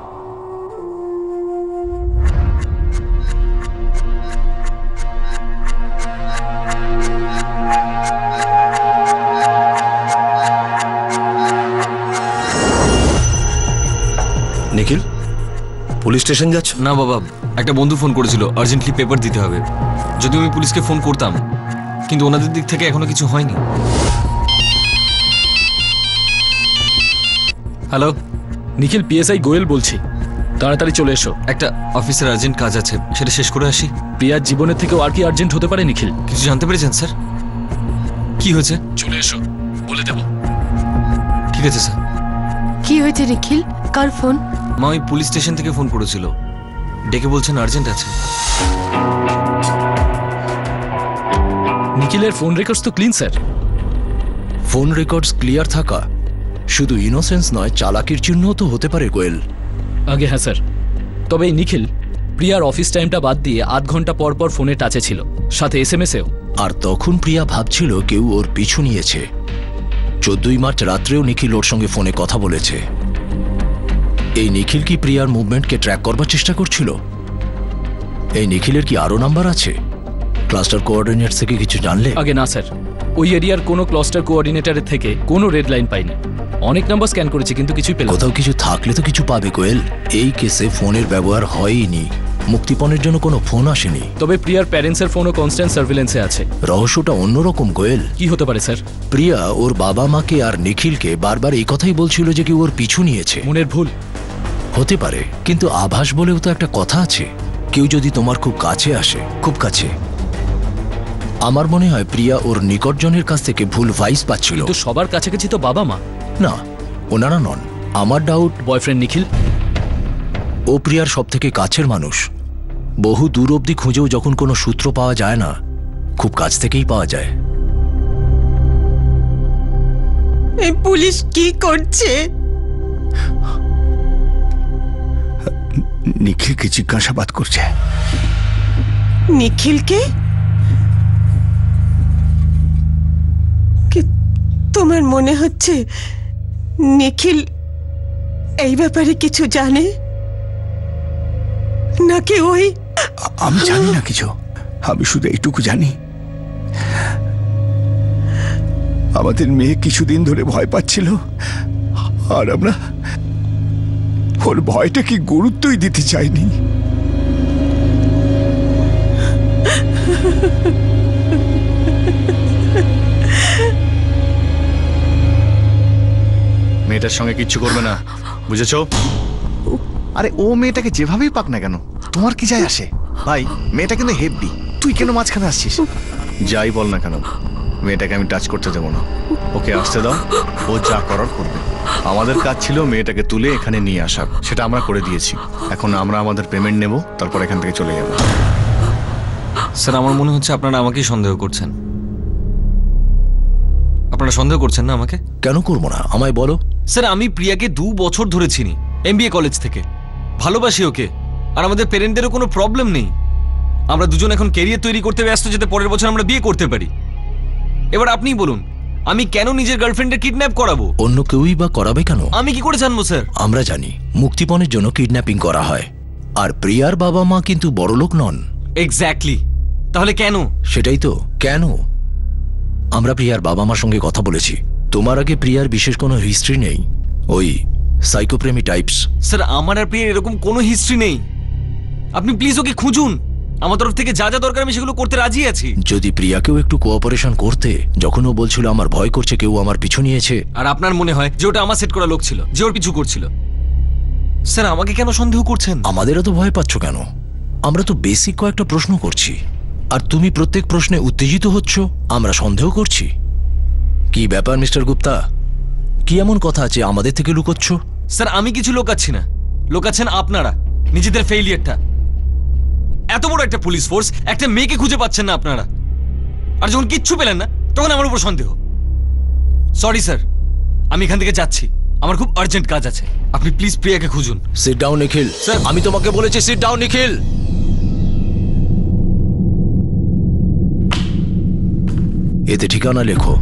নিখিল, পুলিশ স্টেশন যাচ্ছ? না বাবা, একটা বন্ধু ফোন করেছিল, আর্জেন্টলি পেপার দিতে হবে। যদি আমি পুলিশকে ফোন করতাম, কিন্তু ওনাদের দিক থেকে এখনো কিছু হয়নি। হ্যালো নিখিল, পিএসআই গোয়েল বলছি, তাড়াতাড়ি চলে এসো। একটা অফিসের আর্জেন্ট কাজ আছে, সেটা শেষ করে আসি। প্রিয়ার জীবনের থেকেও আর কি আর্জেন্ট হতে পারে নিখিল? কিছু জানতে পেরেছেন স্যার? কি হয়েছে? চলে এসো, বলে দেবো। ঠিক আছে স্যার। কি হয়েছে নিখিল? কার ফোন? মা ওই পুলিশ স্টেশন থেকে ফোন করেছিল, ডেকে বলছেন আর্জেন্ট আছে। নিখিলের ফোন রেকর্ডস তো clean sir. Phone records clear থাকা শুধু ইনোসেন্স নয়, চালাকির চিহ্নও তো হতে পারে কোয়েল। আগে হ্যাঁ স্যার, তবে এই নিখিল প্রিয়ার অফিস টাইমটা বাদ দিয়ে 8 ঘন্টা পর পর ফোনে টাচে ছিল, সাথে SMS-এও। আর তখন প্রিয়া ভাবছিল কেউ ওর পিছু নিয়েছে। 14ই মার্চ রাত্রেও নিখিল ওর সঙ্গে ফোনে কথা বলেছে। এই নিখিল কি প্রিয়ার মুভমেন্টকে ট্র্যাক করবার চেষ্টা করছিল? এই নিখিলের কি আরো নাম্বার আছে? ক্লাস্টার কোঅর্ডিনেটস থেকে কিছু জানলে? আগে না স্যার, ওই এরিয়ার কোনো ক্লাস্টার কোঅর্ডিনেটরের থেকে কোনো রেড লাইন পাইনি। অনেক নাম্বার স্ক্যান করেছি কিন্তু কিছুই পেলাম। কোথাও কিছু থাকলে তো কিছু পাবে কোয়েল। এই কেসে ফোনের ব্যবহার হয়নি, মুক্তিপণের জন্য কোনো ফোন আসেনি। তবে প্রিয়ার প্যারেন্টসের ফোনও কনস্ট্যান্ট সার্ভিলেন্সে আছে। রহস্যটা অন্যরকম কোয়েল। কি হতে পারে স্যার? প্রিয়া ওর বাবা মাকে আর নিখিলকে বারবার এই কথাই বলছিল যে কেউ ওর পিছু নিয়েছে। মনের ভুল হতে পারে, কিন্তু আভাস বলেও তো একটা কথা আছে। কেউ যদি তোমার খুব কাছে আসে, খুব কাছে, আমার মনে হয় প্রিয়া ওর নিকটজনের কাছ থেকে ভুল ভাইস পাচ্ছিল। তো সবার কাছাকাছি তো বাবা মা। না, ওনারা নন। আমার ডাউট বয়ফ্রেন্ড নিখিল। ও প্রিয়ার সব থেকে কাছের মানুষ। বহু দূর অবধি খুঁজেও যখন কোনো সূত্র পাওয়া যায় না, খুব কাছ থেকেই পাওয়া যায়। এই পুলিশ কি করছে? নিখিলকে জিজ্ঞাসাবাদ করছে। নিখিলকে? তোমার মনে হচ্ছে নিখিল এই ব্যাপারে কিছু জানে নাকি ওই? আমি জানি না কিছু, আমি শুধু এইটুকু জানি আমাদের মেয়ে কিছুদিন ধরে ভয় পাচ্ছিল, আর আমরা ওর ভয়টাকে গুরুত্বই দিতে চাইনি। মেয়েটার সঙ্গে কিচ্ছু করবে না, বুঝেছো? আরে ও মেয়েটাকে যেভাবেই পাক না কেন, তোমার কি যায় আসে? ভাই, মেয়েটা কিন্তু হেভি, তুই কেন মাঝখানে আসছিস? যাই বল না কেন, মেয়েটাকে আমি টাচ করতে দেবো না। ওকে আসতে দাও, ও যা করার করবে। আমাদের কাজ ছিল মেয়েটাকে তুলে এখানে নিয়ে আসা, সেটা আমরা করে দিয়েছি। এখন আমরা আমাদের পেমেন্ট নেব, তারপর এখান থেকে চলে যাব। স্যার, আমার মনে হচ্ছে আপনারা আমাকেই সন্দেহ করছেন। আপনারা সন্দেহ করছেন না আমাকে? কেন করবো না, আমায় বলো। স্যার, আমি প্রিয়াকে 2 বছর ধরে চিনি, MBA কলেজ থেকে। ভালোবাসি ওকে, আর আমাদের পেরেন্টদেরও কোনো প্রবলেম নেই। আমরা দুজন এখন ক্যারিয়ার তৈরি করতে ব্যস্ত, যাতে পরের বছর আমরা বিয়ে করতে পারি। এবার আপনিই বলুন, আমি কেন নিজের গার্লফ্রেন্ডের কিডন্যাপ করাবো? অন্য কেউই বা করাবে কেন? আমি কি করে জানবো স্যার? আমরা জানি মুক্তিপণের জন্য কিডন্যাপিং করা হয়, আর প্রিয়ার বাবা মা কিন্তু বড়লোক নন। এক্স্যাক্টলি, তাহলে কেন? সেটাই তো, কেন? আমরা প্রিয়ার বাবা মার সঙ্গে কথা বলেছি। তোমার আগে প্রিয়ার বিশেষ কোনো হিস্ট্রি নেই, ওই সাইকোপ্রেমী টাইপস। স্যার, আমার আর প্রিয়ার এরকম কোনো হিস্ট্রি নেই। আপনি প্লিজ ওকে খুঁজুন, আমার তরফ থেকে যা যা দরকার আমি সেগুলো করতে রাজি আছি। যদি প্রিয়াকেও একটু কোঅপারেশন করতে, যখন ও বলছিল আমার ভয় করছে কেউ আমার পিছু নিয়েছে। আর আপনার মনে হয় যে ওটা আমার সেট করা লোক ছিল, যে ওর পিছু করছিল? স্যার, আমাকে কেন সন্দেহ করছেন? আমাদেরও তো ভয় পাচ্ছ কেন? আমরা তো বেসিক কয়েকটা প্রশ্ন করছি, আর তুমি প্রত্যেক প্রশ্নে উত্তেজিত হচ্ছ, আমরা সন্দেহ করছি। কি ব্যাপার মিস্টার গুপ্তা? কি এমন কথা আছে আমাদের থেকে লুকোচ্ছ? স্যার, আমি কিছু লোকাচ্ছি না, লোকাচ্ছেন আপনারা নিজেদের ফেইলিয়ারটা। এত বড় একটা পুলিশ ফোর্স, একটা মেয়েকে খুঁজে পাচ্ছেন না আপনারা, আর যখন কিচ্ছু পেলেন না তখন আমার উপর সন্দেহ। সরি স্যার, আমি এখান থেকে যাচ্ছি, আমার খুব আর্জেন্ট কাজ আছে। আপনি প্লিজ প্রিয়াকে খুঁজুন। সিট ডাউন নিখিল। স্যার, আমি তোমাকে বলেছি সিট ডাউন নিখিল। এতে ঠিকানা লেখো।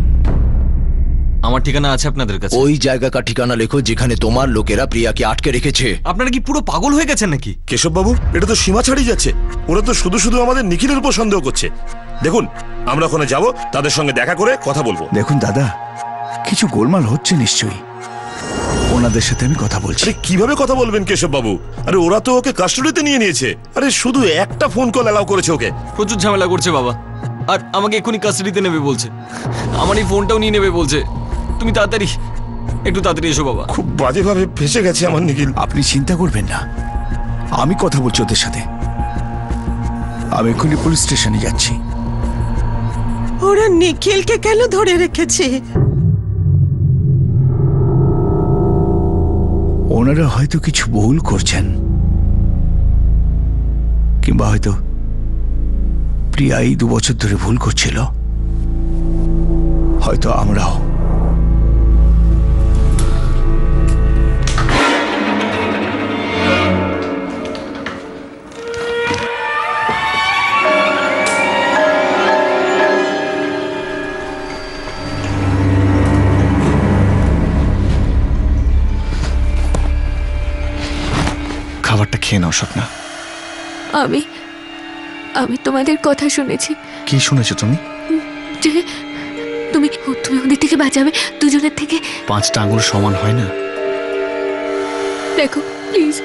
আমার ঠিকানা আছে আপনাদের কাছে? ওই জায়গাকার ঠিকানা লেখো যেখানে তোমার লোকেরা প্রিয়াকে আটকে রেখেছে। আপনারা কি পুরো পাগল হয়ে গেছেন নাকি? কেশব বাবু, এটা তো সীমা ছাড়িয়ে যাচ্ছে। ওরা তো শুধু শুধু আমাদের নিখিলের উপর সন্দেহ করছে। দেখুন, আমরা ওখানে যাব, তাদের সঙ্গে দেখা করে কথা বলবো। দেখুন দাদা, কিছু গোলমাল হচ্ছে নিশ্চয়ই, ওনাদের সাথে আমি কথা বলছি। আরে কিভাবে কথা বলবেন কেশব বাবু? আরে ওরা তো ওকে কাস্টডিতে নিয়ে নিয়েছে। আরে শুধু একটা ফোন কল অ্যালাউ করেছে ওকে। প্রচুর ঝামেলা করছে বাবা, আর আমাকে এক্ষুনি কাস্টডিতে নেবে বলছে। আমার এই ফোনটাও নিয়ে নেবে বলছে। তুমি তাড়াতাড়ি, একটু তাড়াতাড়ি এসো বাবা। খুব বাজেভাবে ফেসে গেছে আমার নিখিল। আপনি চিন্তা করবেন না, আমি কথা বলছি ওদের সাথে। আমি এক্ষুনি পুলিশ স্টেশনে যাচ্ছি। ওরা নিখিলকে কেন ধরে রেখেছে? ওনারা হয়তো কিছু ভুল করছেন, কিংবা হয়তো প্রিয়া এই 2 বছর ধরে ভুল করছিল। হয়তো আমরাও খাবারটা খেয়ে নাও স্বপ্না। আমি আমি তোমাদের কথা শুনেছি। কি শুনেছো তুমি? যে তুমি তুমি ওদের থেকে বাঁচাবে, দুজনের থেকে। 5টা আঙুল সমান হয় না। দেখো প্লিজ,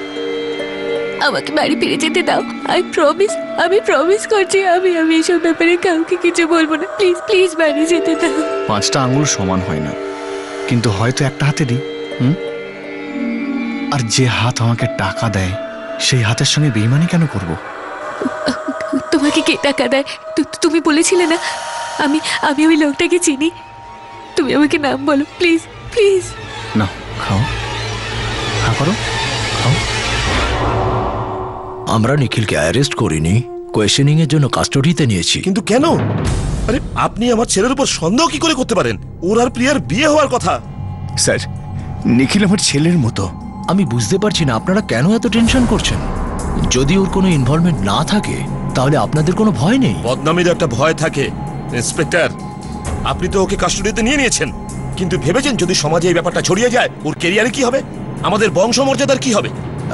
আমাকে বাড়ি ফিরে যেতে দাও। আমি প্রমিস করছি আমি এসব ব্যাপারে কাউকে কিছু বলবো না। প্লিজ প্লিজ বাড়ি যেতে দাও। 5টা আঙুল সমান হয় না, কিন্তু হয়তো একটা হাতেরই। আর যে হাত আমাকে টাকা দেয় সেই হাতের সঙ্গে বেইমানি কেন করব? তোমাকে কে টাকা দেয়? তুমি বলেছিলে না আমি ওই লোকটাকে চিনি। তুমি আমাকে নাম বলো প্লিজ প্লিজ। না, খাও, খা করো, খাও। আমরা নিখিলকে অ্যারেস্ট করিনি, কোয়েশ্চেনিং এর জন্য কাস্টডিতে নিয়েছি। কিন্তু কেন? আরে আপনি আমার ছেলের উপর সন্দেহ কি করে করতে পারেন? ওর আর প্রিয়ার বিয়ে হওয়ার কথা। স্যার, নিখিল আমার ছেলের মতো। আমি বুঝতে পারছি না আপনারা কেন এত টেনশন করছেন। যদি ওর কোনো ইনভলভমেন্ট না থাকে তাহলে আপনাদের কোনো ভয় নেই। বদনামির একটা ভয় থাকে। ইন্সপেক্টর, আপনি তো ওকে কাস্টডিতে নিয়ে নিয়েছেন, কিন্তু ভেবেছেন যদি সমাজে এই ব্যাপারটা ছড়িয়ে যায় ওর ক্যারিয়ারে কি হবে, আমাদের বংশমর্যাদার কি হবে?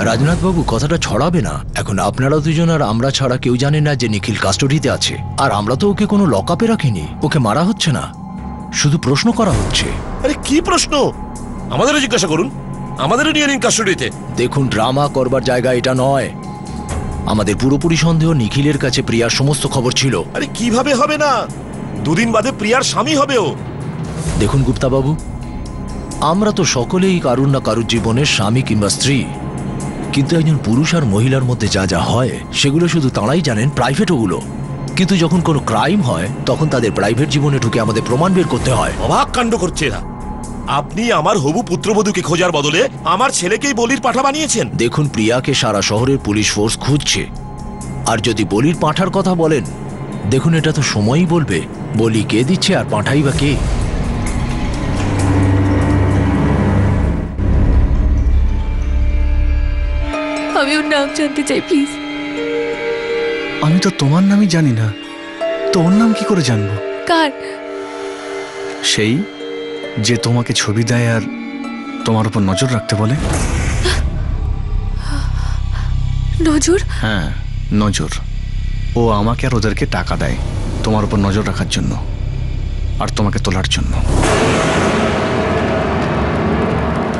রাজনাথ বাবু, কথাটা ছড়াবে না। এখন আপনারা দুজন আর আমরা ছাড়া কেউ জানে না যে নিখিল কাস্টডিতে আছে। আর আমরা তো ওকে কোনো লকআপে রাখিনি, ওকে মারা হচ্ছে না, শুধু প্রশ্ন করা হচ্ছে। আরে কি প্রশ্ন? আমাদেরও জিজ্ঞাসা করুন, আমাদেরও নিয়ে নিন কাস্টডিতে। দেখুন, ড্রামা করবার জায়গা এটা নয়। আমাদের পুরোপুরি সন্দেহ নিখিলের কাছে প্রিয়ার সমস্ত খবর ছিল। আরে কিভাবে হবে না? দুদিন বাদে প্রিয়ার স্বামী হবে ও। দেখুন গুপ্তা বাবু, আমরা তো সকলেই কারুর না কারুর জীবনের স্বামী কিংবা স্ত্রী, কিন্তু একজন পুরুষ আর মহিলার মধ্যে যা যা হয় সেগুলো শুধু তাঁরাই জানেন, প্রাইভেট ওগুলো। কিন্তু যখন কোনো ক্রাইম হয় তখন তাদের প্রাইভেট জীবনে ঢুকে আমাদের প্রমাণ বের করতে হয়। অবাক কাণ্ড করছে এরা। আপনি আমার হবু পুত্রবধূকে খোঁজার বদলে আমার ছেলেকেই বলির পাঁঠা বানিয়েছেন। দেখুন, প্রিয়াকে সারা শহরের পুলিশ ফোর্স খুঁজছে। আর যদি বলির পাঁঠার কথা বলেন, দেখুন এটা তো সময়ই বলবে বলি কে দিচ্ছে আর পাঁঠাই বা কে। আমি ওর নাম জানতে চাই প্লিজ। আমি তো তোমার নামই জানি না, তো ওর নাম কি করে জানবো? কার? সেই যে তোমাকে ছবি দেয় আর তোমার উপর নজর রাখতে বলে। নজর? হ্যাঁ, নজর। ও আমাকে আর ওদেরকে টাকা দেয় তোমার উপর নজর রাখার জন্য আর তোমাকে তোলার জন্য।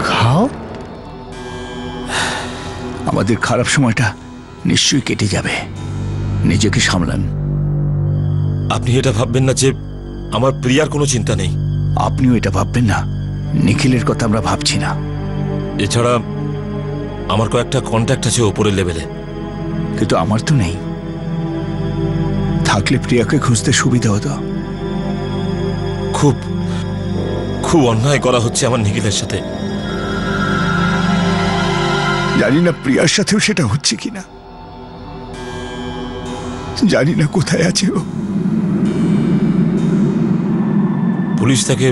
খাও, আমাদের খারাপ সময়টা নিশ্চয়ই কেটে যাবে। নিজেকে সামলান। আপনি এটা ভাববেন না যে আমার প্রিয়ার কোনো চিন্তা নেই। আপনিও এটা ভাববেন না নিখিলের কথা আমরা ভাবছি না। এছাড়া আমার কয়েকটা কন্ট্যাক্ট আছে ওপরের লেভেলে, কিন্তু আমার তো নেই। থাকলে প্রিয়াকে খুঁজতে সুবিধা হতো। খুব খুব অন্যায় করা হচ্ছে আমার নিখিলের সাথে। জানি না প্রিয়ার সাথেও সেটা হচ্ছে কিনা, জানি না কোথায় আছে ও। পুলিশ তাকে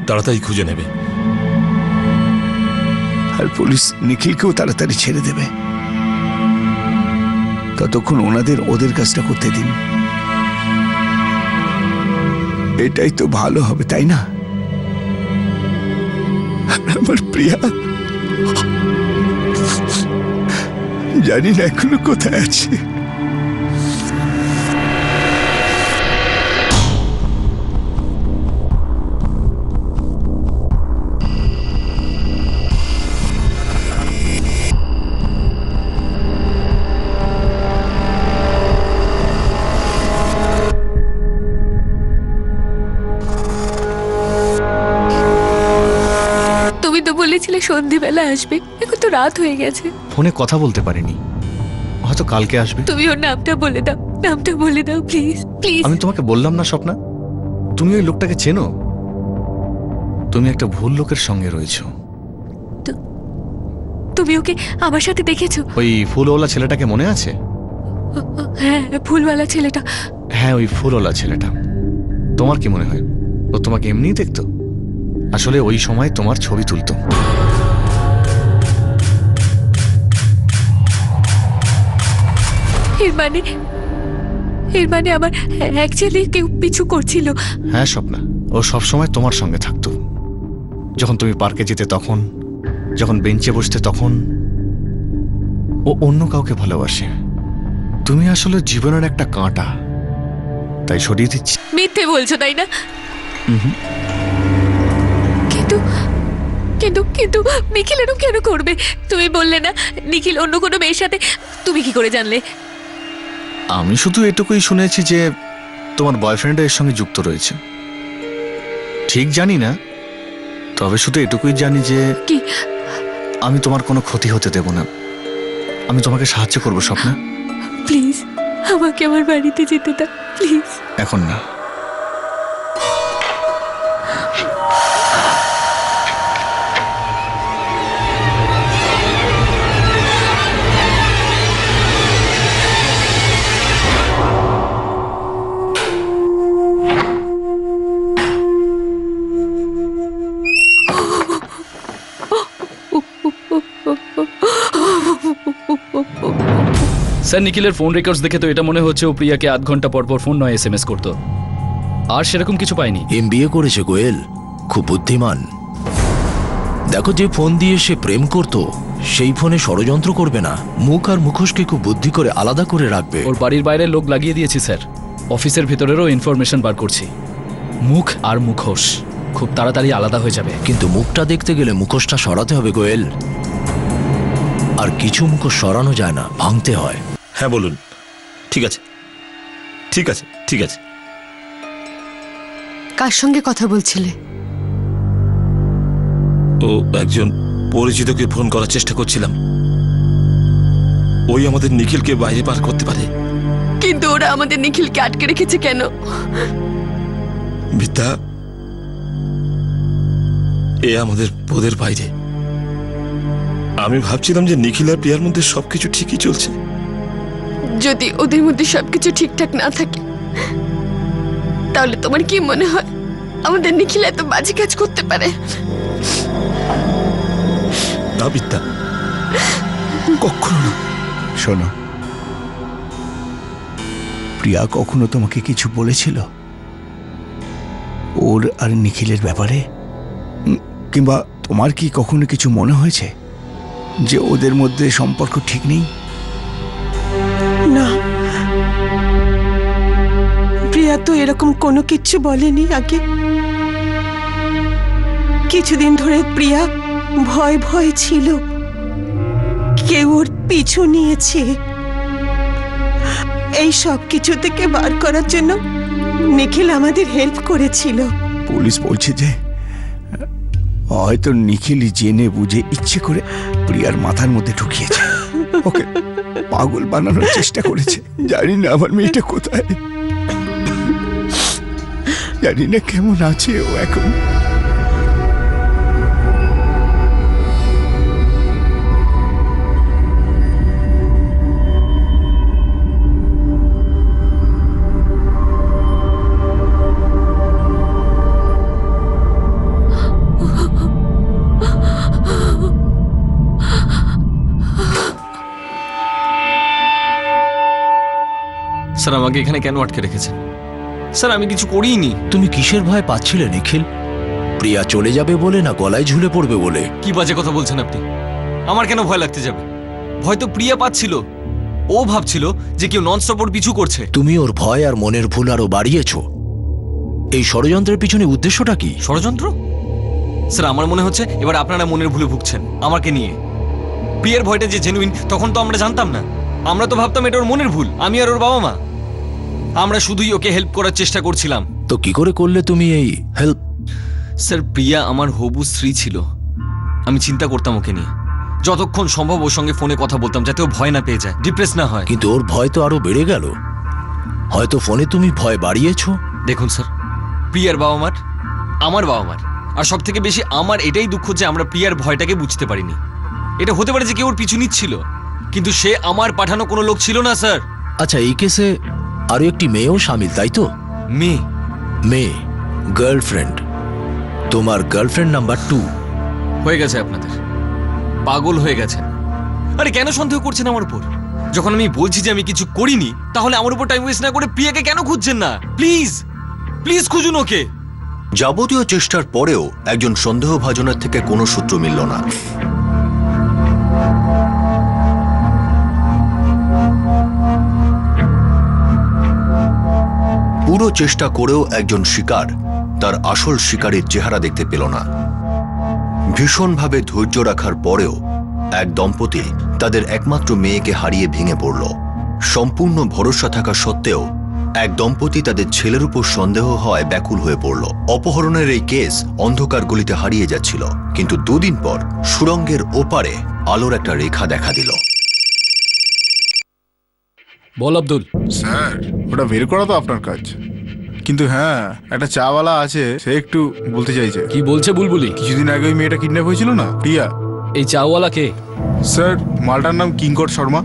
তাড়াতাড়ি খুঁজে নেবে, আর পুলিশ নিখিলকেও তাড়াতাড়ি ছেড়ে দেবে। ততক্ষণ ওদের কাজটা করতে দিন। এটাই তো ভালো হবে, তাই না? আমার প্রিয়া জানি না এখনো কোথায় আছে। বলেছিলে সন্ধ্যেবেলা আসবে, এখন তো রাত হয়ে গেছে। ফোনে কথা বলতে পারিনি, হয়তো কালকে আসবে। তুমি ওর নামটা বলে দাও, নামটা বলে দাও প্লিজ প্লিজ। আমি তোমাকে বললাম না স্বপ্না, তুমি ওই লোকটাকে চেনো? তুমি একটা ভুল লোকের সঙ্গে রয়েছো। তুমি ওকে আমার সাথে দেখেছো? ওই ফুলওয়ালা ছেলেটাকে মনে আছে? হ্যাঁ, ফুলওয়ালা ছেলেটা। হ্যাঁ, ওই ফুলওয়ালা ছেলেটা। তোমার কি মনে হয় ও তোমাকে এমনিই দেখতো? আসলে ওই সময় তোমার ছবি তুলতো। এর মানে আমার অ্যাকচুয়ালি কেউ পিছু করছিল। হ্যাঁ স্বপ্না, ও সবসময় তোমার সঙ্গে থাকতো। যখন তুমি পার্কে যেতে তখন, যখন বেঞ্চে বসতে তখন, ও অন্য কাউকে ভালোবাসে। তুমি আসলে জীবনের একটা কাঁটা, তাই সরিয়ে দিচ্ছি। মিথ্যে বলছো তাই না? কিন্তু কিন্তু কিন্তু নিখিল এরকম কেন করবে? তুমি বললে না নিখিল অন্য কোনো মেয়ের সাথে, তুমি কি করে জানলে? আমি শুধু এটুকুই শুনেছি যে তোমার বয়ফ্রেন্ড এর সঙ্গে যুক্ত রয়েছে। ঠিক জানি না, তবে শুধু এটুকুই জানি যে কি আমি তোমার কোনো ক্ষতি হতে দেব না। আমি তোমাকে সাহায্য করব স্বপ্না। প্লিজ আমাকে আমার বাড়িতে যেতে দাও প্লিজ। এখন না। স্যার নিখিলের ফোন রেকর্ডস দেখে তো এটা মনে হচ্ছে ও প্রিয়াকে 8 ঘন্টা পর পর ফোন নয় SMS করতো, আর সেরকম কিছু পাইনি। MBA করেছে গোয়েল, খুব বুদ্ধিমান। দেখো, যে ফোন দিয়ে সে প্রেম করত সেই ফোনে ষড়যন্ত্র করবে না, মুখ আর মুখোশকে খুব বুদ্ধি করে আলাদা করে রাখবে। ওর বাড়ির বাইরে লোক লাগিয়ে দিয়েছি স্যার, অফিসের ভেতরেরও ইনফরমেশন বার করছি। মুখ আর মুখোশ খুব তাড়াতাড়ি আলাদা হয়ে যাবে। কিন্তু মুখটা দেখতে গেলে মুখোশটা সরাতে হবে গোয়েল, আর কিছু মুখোশ সরানো যায় না, ভাঙতে হয়। হ্যাঁ বলুন। ঠিক আছে ঠিক আছে ঠিক আছে। কার সঙ্গে কথা বলছিলে? ও একজন পরিচিতকে ফোন করার চেষ্টা করছিলাম। ওই আমাদের নিখিলকে বাইরে পার করতে পারে। কিন্তু ওরা আমাদের নিখিলকে আটকে রেখেছে কেন? বিদ্যা, এ আমাদের বোধের বাইরে। আমি ভাবছিলাম যে নিখিল আর প্রিয়ার মধ্যে সবকিছু ঠিকই চলছে। যদি ওদের মধ্যে সবকিছু ঠিকঠাক না থাকে, তাহলে তোমার কি মনে হয় আমাদের নিখিল এত বাজে কাজ করতে পারে? না বিদ্যা, কখনো না। শোনো, প্রিয়া কখনো তোমাকে কিছু বলেছিল ওর আর নিখিলের ব্যাপারে? কিংবা তোমার কি কখনো কিছু মনে হয়েছে যে ওদের মধ্যে সম্পর্ক ঠিক নেই? না, প্রিয়া তো এরকম কোনো কিচ্ছু বলেনি আগে। কিছুদিন ধরে প্রিয়া ভয় ভয় ছিল, কেউ ওর পিছু নিয়েছে। এই সব কিছু থেকে বার করার জন্য নিখিল আমাদের হেল্প করেছিল। পুলিশ বলছে যে হয়তো নিখিল জেনে বুঝে ইচ্ছে করে প্রিয়ার মাথার মধ্যে ঢুকিয়েছে, ওকে পাগল বানানোর চেষ্টা করেছে। জানি না আমার মেয়েটা কোথায়, জানি না কেমন আছে ও এখন। স্যার আমাকে এখানে কেন আটকে রেখেছেন? স্যার আমি কিছু করিনি। তুমি কিসের ভয় পাচ্ছিলে নিখিল? প্রিয়া চলে যাবে বলে, না গলায় ঝুলে পড়বে বলে? কি বাজে কথা বলছেন আপনি? আমার কেন ভয় লাগতে যাবে? ভয় তো প্রিয়া পাচ্ছিল। ও ভাবছিল যে কেউ ননস্টপ ওর পিছু করছে। তুমি ওর ভয় আর মনের ভুল আরো বাড়িয়েছ। এই ষড়যন্ত্রের পিছনে উদ্দেশ্যটা কি? ষড়যন্ত্র? স্যার আমার মনে হচ্ছে এবার আপনারা মনের ভুলে ভুগছেন আমাকে নিয়ে। প্রিয়ার ভয়টা যে জেনুইন তখন তো আমরা জানতাম না। আমরা তো ভাবতাম এটা ওর মনের ভুল, আমি আর ওর বাবা মা। আমরা শুধুই ওকে হেল্প করার চেষ্টা করছিলাম। তো কি করে করলে তুমি এই হেল্প? স্যার প্রিয়া আমার হবু স্ত্রী ছিল, আমি চিন্তা করতাম ওকে নিয়ে। যতক্ষণ সম্ভব ওর সঙ্গে ফোনে কথা বলতাম যাতে ও ভয় না পেয়ে যায়, ডিপ্রেস না হয়। কিন্তু ওর ভয় তো আরো বেড়ে গেল। হয়তো ফোনে তুমি ভয় বাড়িয়েছো। দেখুন স্যার, প্রিয়ার বাবা মার, আমার বাবা মার, আর সব থেকে বেশি আমার এটাই দুঃখ যে আমরা প্রিয়ার ভয়টাকে বুঝতে পারিনি। এটা হতে পারে যে কেউ ওর পিছু নিচ্ছিল, কিন্তু সে আমার পাঠানো কোনো লোক ছিল না স্যার। আচ্ছা, এই কেসে আরো একটি মেয়েও শামিল, তাই তো? মেয়ে, গার্লফ্রেন্ড। তোমার গার্লফ্রেন্ড নাম্বার 2 হয়ে গেছে আপনাদের। পাগল হয়ে গেছেন। আরে কেন সন্দেহ করছেন আমার উপর? যখন আমি বলছি যে আমি কিছু করিনি, তাহলে আমার উপর টাইম ওয়েস্ট না করে প্রিয়াকে কেন খুঁজছেন না? প্লিজ প্লিজ খুঁজুন ওকে। যাবতীয় চেষ্টার পরেও একজন সন্দেহভাজনের থেকে কোনো সূত্র মিলল না। পুরো চেষ্টা করেও একজন শিকার তার আসল শিকারীর চেহারা দেখতে পেল না। ভীষণভাবে ধৈর্য রাখার পরেও এক দম্পতি তাদের একমাত্র মেয়েকে হারিয়ে ভেঙে পড়ল। সম্পূর্ণ ভরসা থাকা সত্ত্বেও এক দম্পতি তাদের ছেলের উপর সন্দেহ হয় ব্যাকুল হয়ে পড়ল। অপহরণের এই কেস অন্ধকার গলিতে হারিয়ে যাচ্ছিল, কিন্তু দুদিন পর সুড়ঙ্গের ওপারে আলোর একটা রেখা দেখা দিল। বল আব্দুল। স্যার, ওটা বের করা তো আপনার কাজ, কিন্তু হ্যাঁ একটা চাওয়ালা আছে, সে একটু বলতে চাইছে। কি বলছে বুলবুলি? কিছুদিন আগে ওই মেয়েটা কিডন্যাপ হয়েছিল না, প্রিয়া। এই চাওয়ালা কে? স্যার, মালটার নাম কিঙ্কর শর্মা।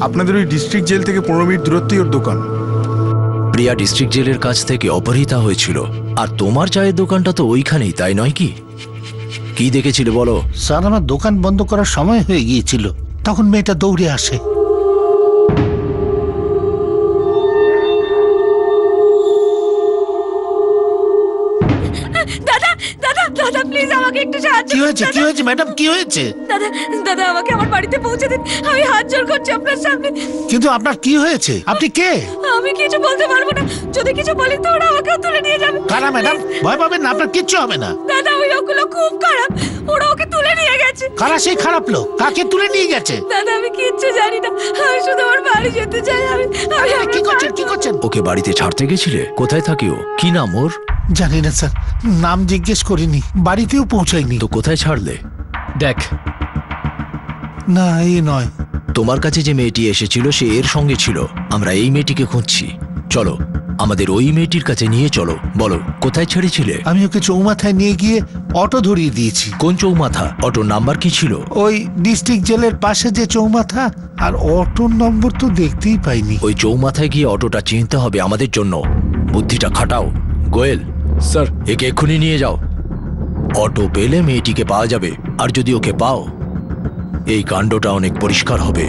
আপনাদের ওই ডিস্ট্রিক্ট জেল থেকে 15 মিনিট দূরত্বেই ওর দোকান। প্রিয়া ডিস্ট্রিক্ট জেলের কাছ থেকে অপহৃতা হয়েছিল, আর তোমার চায়ের দোকানটা তো ওইখানেই, তাই নয় কি? কি দেখেছিলে বলো? স্যার, আমার দোকান বন্ধ করার সময় হয়ে গিয়েছিল, তখন মেয়েটা দৌড়ে আসে। দাদা দাদা দাদা প্লিজ আমাকে একটু সাহায্য কি হয়েছে? কি হয়েছে ম্যাডাম, কি হয়েছে? দাদা দাদা আমাকে আমার বাড়িতে পৌঁছে দিন, আমি হাত জোড় করছি আপনার সামনে। কিন্তু আপনার কি হয়েছে? আপনি কে? আমি কিছু বলতে পারবো না, যদি কিছু বলি তো ওরা আমাকেও তুলে নিয়ে যাবে। কারা ম্যাডাম? ভয় পাবেন না, আপনার কিচ্ছু হবে না। দাদা ওই লোকগুলো খুব খারাপ, ওরা ওকে তুলে নিয়ে গেছে। কারা সেই খারাপ লোক? কাকে তুলে নিয়ে গেছে? দাদা আমি কিচ্ছু জানি না, আমি শুধু আমার বাড়ি যেতে চাই। আমি কি করছেন? কি করছেন? ওকে বাড়িতে ছাড়তে গেছিলে? কোথায় থাকে ও? কি নাম ওর? জানি না স্যার, নাম জিজ্ঞেস করিনি, বাড়িতেও পৌঁছাইনি। তো কোথায় ছাড়লে? দেখ না, এই নয়। তোমার কাছে যে মেয়েটি এসেছিল সে এর সঙ্গে ছিল। আমরা এই মেয়েটিকে খুঁজছি, চলো আমাদের ওই মেয়েটির কাছে নিয়ে চলো। বলো কোথায় ছেড়েছিলে? আমি ওকে চৌমাথায় নিয়ে গিয়ে অটো ধরিয়ে দিয়েছি। কোন চৌমাথা? অটোর নাম্বার কি ছিল? ওই ডিস্ট্রিক্ট জেলের পাশে যে চৌমাথা, আর অটোর নম্বর তো দেখতেই পাইনি। ওই চৌমাথায় গিয়ে অটোটা চিনতে হবে আমাদের জন্য। বুদ্ধিটা খাটাও গোয়েল। স্যার, একে এক্ষুনি নিয়ে যাও। অটো পেলে মেয়েটিকে পাওয়া যাবে, আর যদি ওকে পাও এই কাণ্ডটা অনেক পরিষ্কার হবে।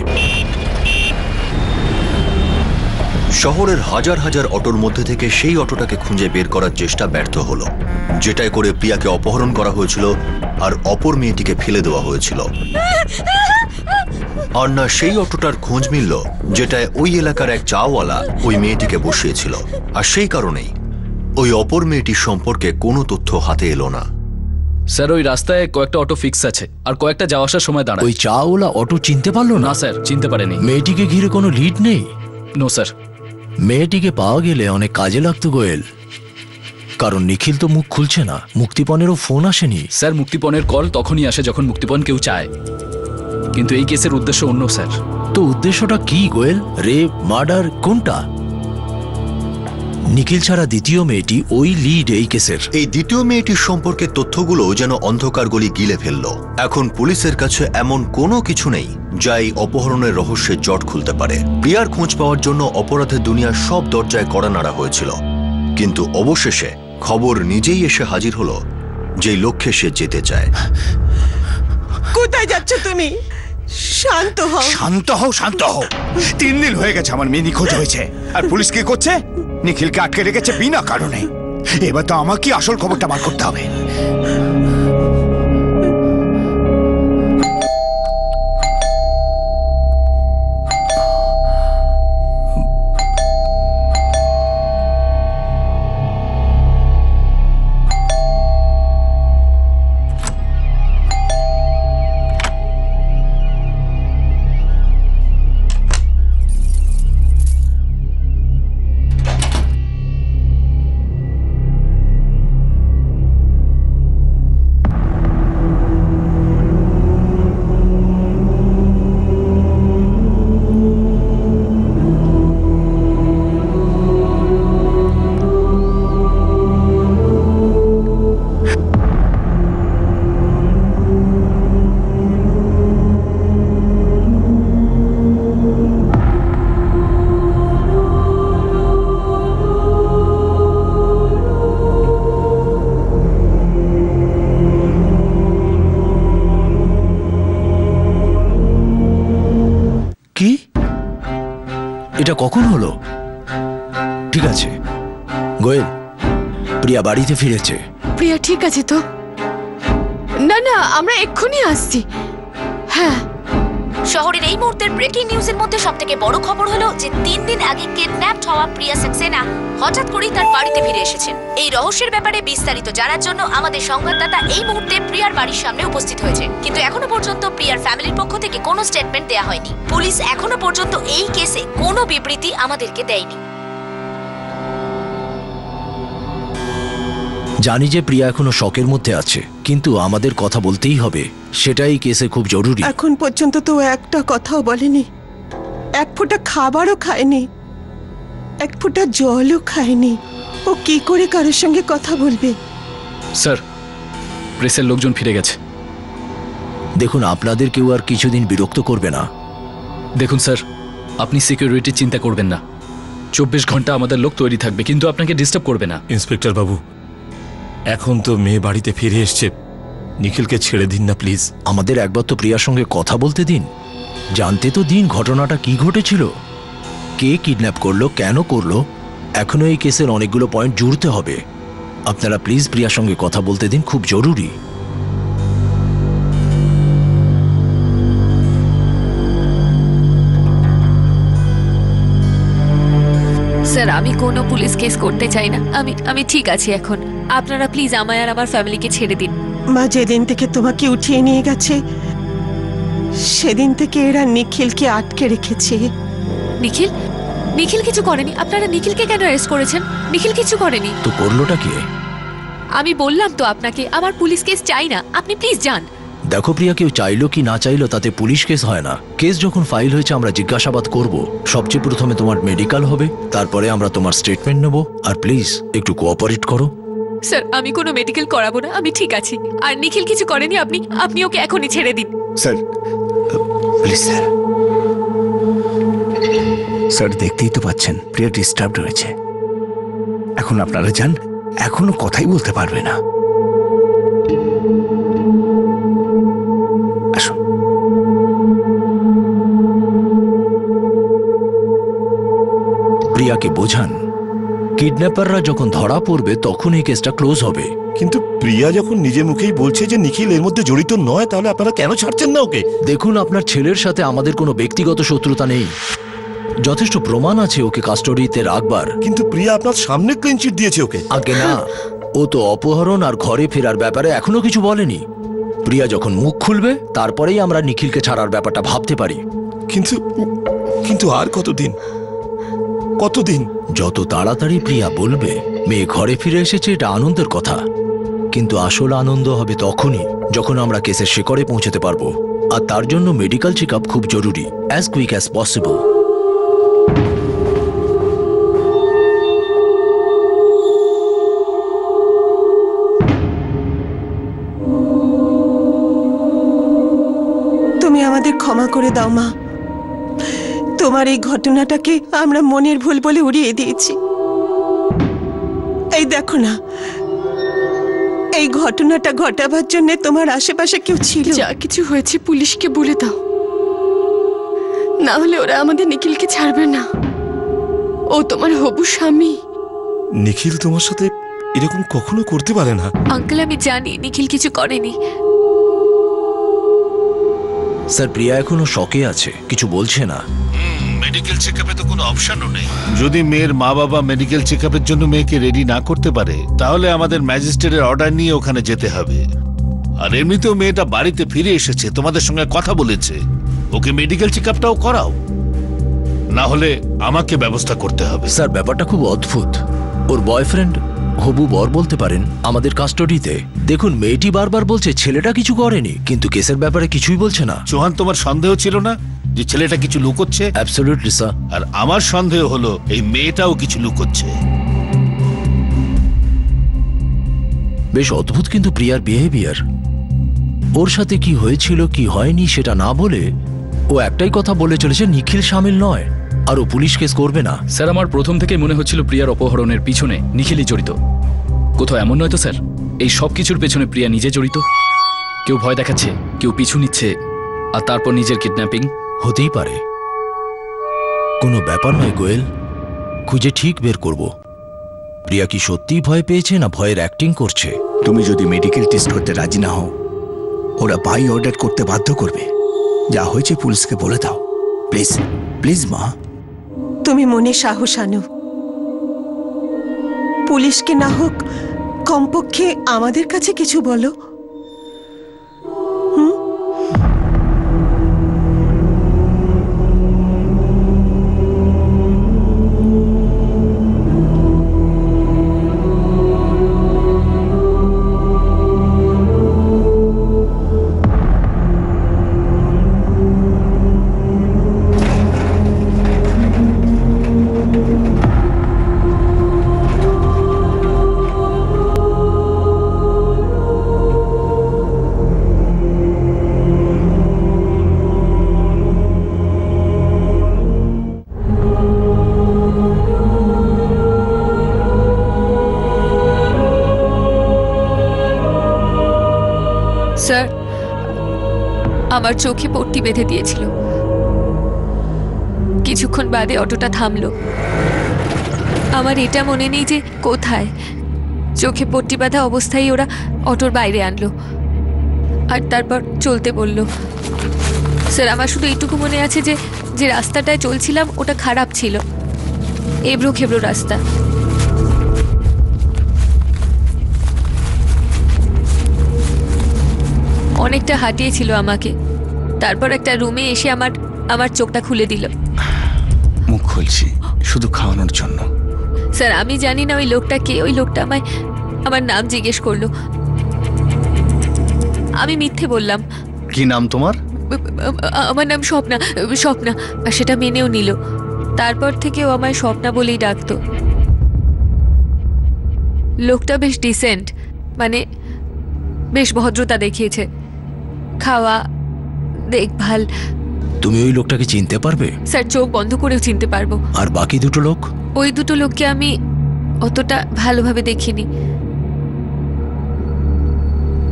শহরের হাজার হাজার অটোর মধ্যে থেকে সেই অটোটাকে খুঁজে বের করার চেষ্টা ব্যর্থ হলো, যেটায় করে প্রিয়াকে অপহরণ করা হয়েছিল আর অপর মেয়েটিকে ফেলে দেওয়া হয়েছিল। আর না সেই অটোটার খোঁজ মিলল যেটায় ওই এলাকার এক চাওয়ালা ওই মেয়েটিকে বসিয়েছিল। আর সেই কারণেই ওই অপর মেয়েটির সম্পর্কে কোনো তথ্য হাতে এলো না। স্যার, ওই রাস্তায় কয়েকটা অটো ফিক্স আছে, আর কয়েকটা যাওয়া আসার সময় দাঁড়ায়। ওই চাওয়ালা অটো চিনতে পারলো না? না স্যার, চিনতে পারেনি। মেয়েটিকে ঘিরে কোনো লিড নেই? No sir. মেয়েটিকে পাওয়া গেলে অনেক কাজে লাগতো গোয়েল, কারণ নিখিল তো মুখ খুলছে না। মুক্তিপণেরও ফোন আসেনি। স্যার, মুক্তিপণের কল তখনই আসে যখন মুক্তিপণ কেউ চায়, কিন্তু এই কেসের উদ্দেশ্য অন্য স্যার। তো উদ্দেশ্যটা কি গোয়েল? রেপ, মার্ডার, কোনটা? নিখিল ছাড়া দ্বিতীয় মেয়েটি ওই লিড এই কেসের। এই দ্বিতীয় মেয়েটির সম্পর্কে তথ্যগুলো যেন অন্ধকার গলি গিলে ফেলল। এখন পুলিশের কাছে এমন কোনো কিছু নেই যা এই অপহরণের রহস্যের জট খুলতে পারে। প্রিয়ার খোঁজ পাওয়ার জন্য অপরাধের দুনিয়ার সব দরজায় কড়া নাড়া হয়েছিল, কিন্তু অবশেষে খবর নিজেই এসে হাজির হলো যেই লক্ষ্যে সে যেতে চায়। কোথায় যাচ্ছ তুমি? শান্ত হও। শান্ত হও, শান্ত হও। 3 দিন হয়ে গেছে আমার মেয়ে নিখোঁজ হয়েছে, আর পুলিশ কি করছে? নিখিলকে আটকে রেখেছে বিনা কারণে। এবার তো আমাকে আসল খবরটা বার করতে হবে। এটা কখন হলো? ঠিক আছে গোয়েল, প্রিয়া বাড়িতে ফিরেছে। প্রিয়া ঠিক আছে তো? না না, আমরা এক্ষুনি আসছি। হ্যাঁ শহরের এই মুহূর্তের ব্রেকিং নিউজের মধ্যে সবথেকে বড় খবর হলো যে 3 দিন আগে কিডন্যাপড হওয়া প্রিয়া সাক্সেনা হঠাৎ করেই তার বাড়িতে ফিরে এসেছেন। এই রহস্যের ব্যাপারে বিস্তারিত জানার জন্য আমাদের সংবাদদাতা এই মুহূর্তে প্রিয়ার বাড়ির সামনে উপস্থিত হয়েছে, কিন্তু এখনো পর্যন্ত প্রিয়ার ফ্যামিলির পক্ষ থেকে কোনো স্টেটমেন্ট দেয়া হয়নি। পুলিশ এখনো পর্যন্ত এই কেসে কোনো বিবৃতি আমাদেরকে দেয়নি। জানি যে প্রিয়া এখনো শকের মধ্যে আছে, কিন্তু আমাদের কথা বলতেই হবে, সেটাই কেসে খুব জরুরি। এখন পর্যন্ত তো একটা কথাও বলেনি, এক ফোঁটা খাবারও খায়নি, এক ফোঁটা জলও খায়নি। ও কি করে কারোর সঙ্গে কথা বলবে? স্যার, প্রেসের লোকজন ফিরে গেছে। দেখুন, আপনাদের কেউ আর কিছুদিন বিরক্ত করবে না। দেখুন স্যার, আপনি সিকিউরিটির চিন্তা করবেন না। 24 ঘন্টা আমাদের লোক তৈরি থাকবে, কিন্তু আপনাকে ডিস্টার্ব করবে না। ইন্সপেক্টর বাবু, এখন তো মেয়ে বাড়িতে ফিরে এসছে, নিখিলকে ছেড়ে দিন না প্লিজ। আমাদের একবার তো প্রিয়ার সঙ্গে কথা বলতে দিন, জানতে তো দিন ঘটনাটা কি ঘটেছিল, কে কিডন্যাপ করলো, কেন করলো। এখনো এই কেসের অনেকগুলো পয়েন্ট জুড়তে হবে। আপনারা প্লিজ প্রিয়ার সঙ্গে কথা বলতে দিন, খুব জরুরি। স্যার, আমি কোনো পুলিশ কেস করতে চাই না। আমি ঠিক আছি এখন। আপনারা প্লিজ আমায় আর আমার ফ্যামিলিকে ছেড়ে দিন। মা যেদিন থেকে তোমাকে উঠিয়ে নিয়ে গেছে সেদিন থেকে এরা নিখিলকে আটকে রেখেছে। নিখিল? নিখিল কিছু করেনি। আপনারা নিখিলকে কেন অ্যারেস্ট করেছেন? নিখিল কিছু করেনি। তো করলোটা কে? আমি বললাম তো আপনাকে, আমার পুলিশ কেস চাই না। আপনি প্লিজ যান। দেখো প্রিয়া, কেউ চাইলো কি না চাইলো তাতে পুলিশ কেস হয় না। কেস যখন ফাইল হয়েছে আমরা জিজ্ঞাসাবাদ করব। সবচেয়ে প্রথমে তোমার মেডিকেল হবে, তারপরে আমরা তোমার স্টেটমেন্ট নেব। আর প্লিজ একটু কোঅপারেট করো। স্যার, আমি কোনো মেডিকেল করাবো না, আমি ঠিক আছি। আর নিখিল কিছু করেনি। আপনি ওকে এখনই ছেড়ে দিন। Sir please sir. স্যার, দেখতেই তো পাচ্ছেন প্রিয়া ডিস্টার্বড হয়েছে। এখন আপনারা যান, এখনো কথাই বলতে পারবে না। আসুন। প্রিয়াকে বোঝান, কিডন্যাপাররা যখন ধরা পড়বে তখন এই কেসটা ক্লোজ হবে। কিন্তু প্রিয়া যখন নিজে মুখেই বলছে যে নিখিল এর মধ্যে জড়িত নয়, তাহলে আপনারা কেন ছাড়ছেন না ওকে? দেখুন, আপনার ছেলের সাথে আমাদের কোনো ব্যক্তিগত শত্রুতা নেই, যথেষ্ট প্রমাণ আছে ওকে কাস্টডিতে রাখবার। কিন্তু প্রিয়া আপনার সামনে ক্লিন চিট দিয়েছে ওকে। আগে না, ও তো অপহরণ আর ঘরে ফেরার ব্যাপারে এখনো কিছু বলেনি। প্রিয়া যখন মুখ খুলবে তারপরেই আমরা নিখিলকে ছাড়ার ব্যাপারটা ভাবতে পারি। কিন্তু আর কতদিন? যত তাড়াতাড়ি প্রিয়া বলবে মেয়ে ঘরে ফিরে এসেছে, এটা আনন্দের কথা। কিন্তু আসল আনন্দ হবে তখনই যখন আমরা কেসের শিকড়ে পৌঁছতে পারবো। আর তার জন্য মেডিকেল চেক আপ খুব জরুরি, অ্যাজ কুইক অ্যাজ পসিবল। তুমি আমাদের ক্ষমা করে দাও মা। তোমার এই ঘটনাটাকে আমরা মনের ভুল বলে উড়িয়ে দিয়েছি। এই দেখো না, এই ঘটনাটা ঘটাবার জন্য তোমার আশেপাশে কেউ ছিল। যা কিছু হয়েছে পুলিশকে বলে দাও, না হলে ওরা আমাদের নিখিলকে ছাড়বে না। ও তোমার হবু স্বামী। নিখিল তোমার সাথে এরকম কখনো করতে পারে না। আঙ্কেল, আমি জানি নিখিল কিছু করেনি। স্যার, প্রিয়া এখনো শকে আছে, কিছু বলছে না। মেডিকেল চেকআপে তো কোনো অপশনও নেই। যদি মেয়ের মা বাবা মেডিকেল চেকআপের জন্য মেয়েকে রেডি না করতে পারে, তাহলে আমাদের ম্যাজিস্ট্রেটের অর্ডার নিয়ে ওখানে যেতে হবে। আর এমনিতেও মেয়েটা বাড়িতে ফিরে এসেছে, তোমাদের সঙ্গে কথা বলেছে, ওকে মেডিকেল চেকআপটাও করাও, না হলে আমাকে ব্যবস্থা করতে হবে। স্যার, ব্যাপারটা খুব অদ্ভুত। ওর বয়ফ্রেন্ড, হবু বর বলতে পারেন, আমাদের কাস্টডিতে। দেখুন, মেয়েটি বারবার বলছে ছেলেটা কিছু করেনি, কিন্তু কেসের ব্যাপারে কিছুই বলছে না। চৌহান, তোমার সন্দেহ ছিল না যে ছেলেটা কিছু লুকোচ্ছে? Absolutely sir. আর আমার সন্দেহ হলো এই মেয়েটাও কিছু লুকোচ্ছে। বেশ অদ্ভুত কিন্তু প্রিয়ার বিহেভিয়ার। ওর সাথে কি হয়েছিল কি হয়নি সেটা না বলে ও একটাই কথা বলে চলেছে, নিখিল শামিল নয় আর ও পুলিশ কেস করবে না। স্যার, আমার প্রথম থেকে মনে হচ্ছিল প্রিয়ার অপহরণের পিছনে নিখিলই জড়িত। কোথাও এমন নয় তো স্যার, এই সব কিছুর পেছনে প্রিয়া নিজে জড়িত? কেউ ভয় দেখাচ্ছে, কেউ পিছু নিচ্ছে, আর তারপর নিজের কিডন্যাপিং। হতেই পারে, কোনো ব্যাপার নয় গোয়েল, খুঁজে ঠিক বের করব প্রিয়া কি সত্যিই ভয় পেয়েছে না ভয়ের অ্যাক্টিং করছে। তুমি যদি মেডিকেল টেস্ট করতে রাজি না হও, ওরা বাই অর্ডার করতে বাধ্য করবে। যা হয়েছে পুলিশকে বলে দাও প্লিজ প্লিজ মা। তুমি মনে সাহস আনো, পুলিশকে না হোক কমপক্ষে আমাদের কাছে কিছু বলো। স্যার, আমার চোখে পট্টি বেঁধে দিয়েছিল। কিছুক্ষণ বাদে অটোটা থামলো। আমার এটা মনে নেই যে কোথায়। চোখে পট্টি বাঁধা অবস্থায় ওরা অটোর বাইরে আনলো আর তারপর চলতে বলল। স্যার, আমার শুধু এইটুকু মনে আছে যে যে রাস্তাটায় চলছিলাম ওটা খারাপ ছিল, এবড়ো খেবড়ো রাস্তা। অনেকটা হাঁটিয়েছিল আমাকে, তারপর একটা রুমে এসে আমার চোখটা খুলে দিল। মুখ খুলছি শুধু খাওয়ানোর জন্য। স্যার, আমি জানি না ওই লোকটা কে। ওই লোকটা আমার নাম জিজ্ঞেস করলো। আমি মিথ্যে বললাম। কি নাম তোমার? আমার নাম স্বপ্না। স্বপ্না, আর সেটা মেনেও নিল। তারপর থেকে ও আমায় স্বপ্না বলেই ডাকতো। লোকটা বেশ ডিসেন্ট, মানে বেশ ভদ্রতা দেখিয়েছে। খাওয়া, দেখভাল। তুমি ওই লোকটাকে চিনতে পারবে? স্যার, চোখ বন্ধ করেও চিনতে পারবো। আর বাকি দুটো লোক? ওই দুটো লোককে আমি অতটা ভালোভাবে দেখিনি।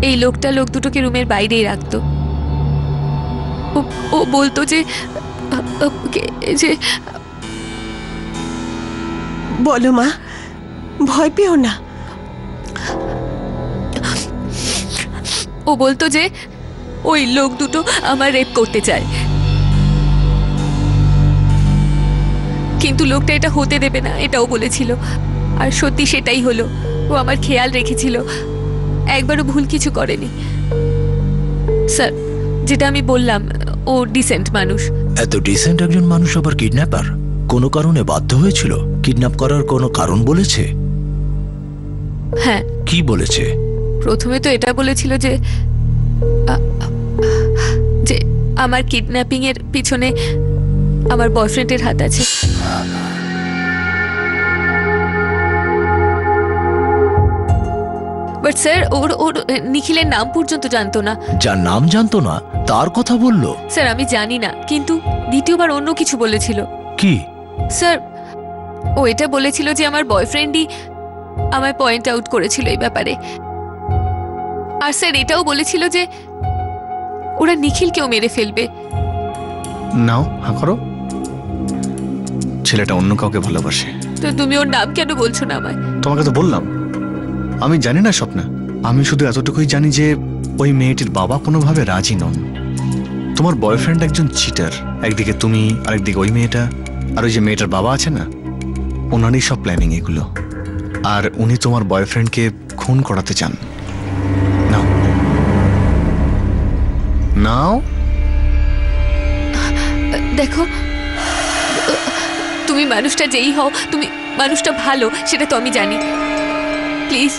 এই লোকটা লোক দুটোকে রুমের বাইরেই রাখতো। ও বলতো যে বলো মা, ভয় পেও না। ও বলতো যে ওই লোক দুটো আমার রেপ করতে চায়, কিন্তু লোকটা এটা হতে দেবে না, এটাও বলেছিল। আর সত্যি সেটাই হলো। ও আমার খেয়াল রেখেছিল, একবারও ভুল কিছু করেনি। স্যার, যেটা আমি বললাম, ও ডিসেন্ট মানুষ। এত ডিসেন্ট একজন মানুষ আবার কিডন্যাপার? কোনো কারণে বাধ্য হয়েছিল? কিডন্যাপ করার কোনো কারণ বলেছে? হ্যাঁ। কি বলেছে? প্রথমে তো এটা বলেছিল যে আমার কিডন্যাপিং এর পিছনে আমার বয়ফ্রেন্ডের হাত আছে। বাট স্যার, ওর নিখিলের নাম পর্যন্ত জানতো না। যার নাম জানতো না তার কথা বললো? স্যার, আমি জানি না, কিন্তু দ্বিতীয়বার অন্য কিছু বলেছিল। কি? স্যার, ও এটা বলেছিল যে আমার বয়ফ্রেন্ডই আমায় পয়েন্ট আউট করেছিল এই ব্যাপারে। আর স্যার, এটাও বলেছিল যে ওরা নিখিলকেও মেরে ফেলবে। নাও হা করো। ছেলেটা অন্য কাউকে ভালোবাসে। তো তুমি ওর নাম কেন বলছো না আমায়? তোমাকে তো বললাম আমি জানি না স্বপ্না। আমি শুধু এতটুকুই জানি যে ওই মেয়েটির বাবা কোনোভাবে রাজি নন। তোমার বয়ফ্রেন্ড একজন চিটার। একদিকে তুমি, আরেকদিকে ওই মেয়েটা। আর ওই যে মেয়েটার বাবা আছে না, ওনারই সব প্ল্যানিং এগুলো। আর উনি তোমার বয়ফ্রেন্ডকে খুন করাতে চান। নাও নাও। দেখো, তুমি মানুষটা যেই হও, তুমি মানুষটা ভালো, সেটা তো আমি জানি। প্লিজ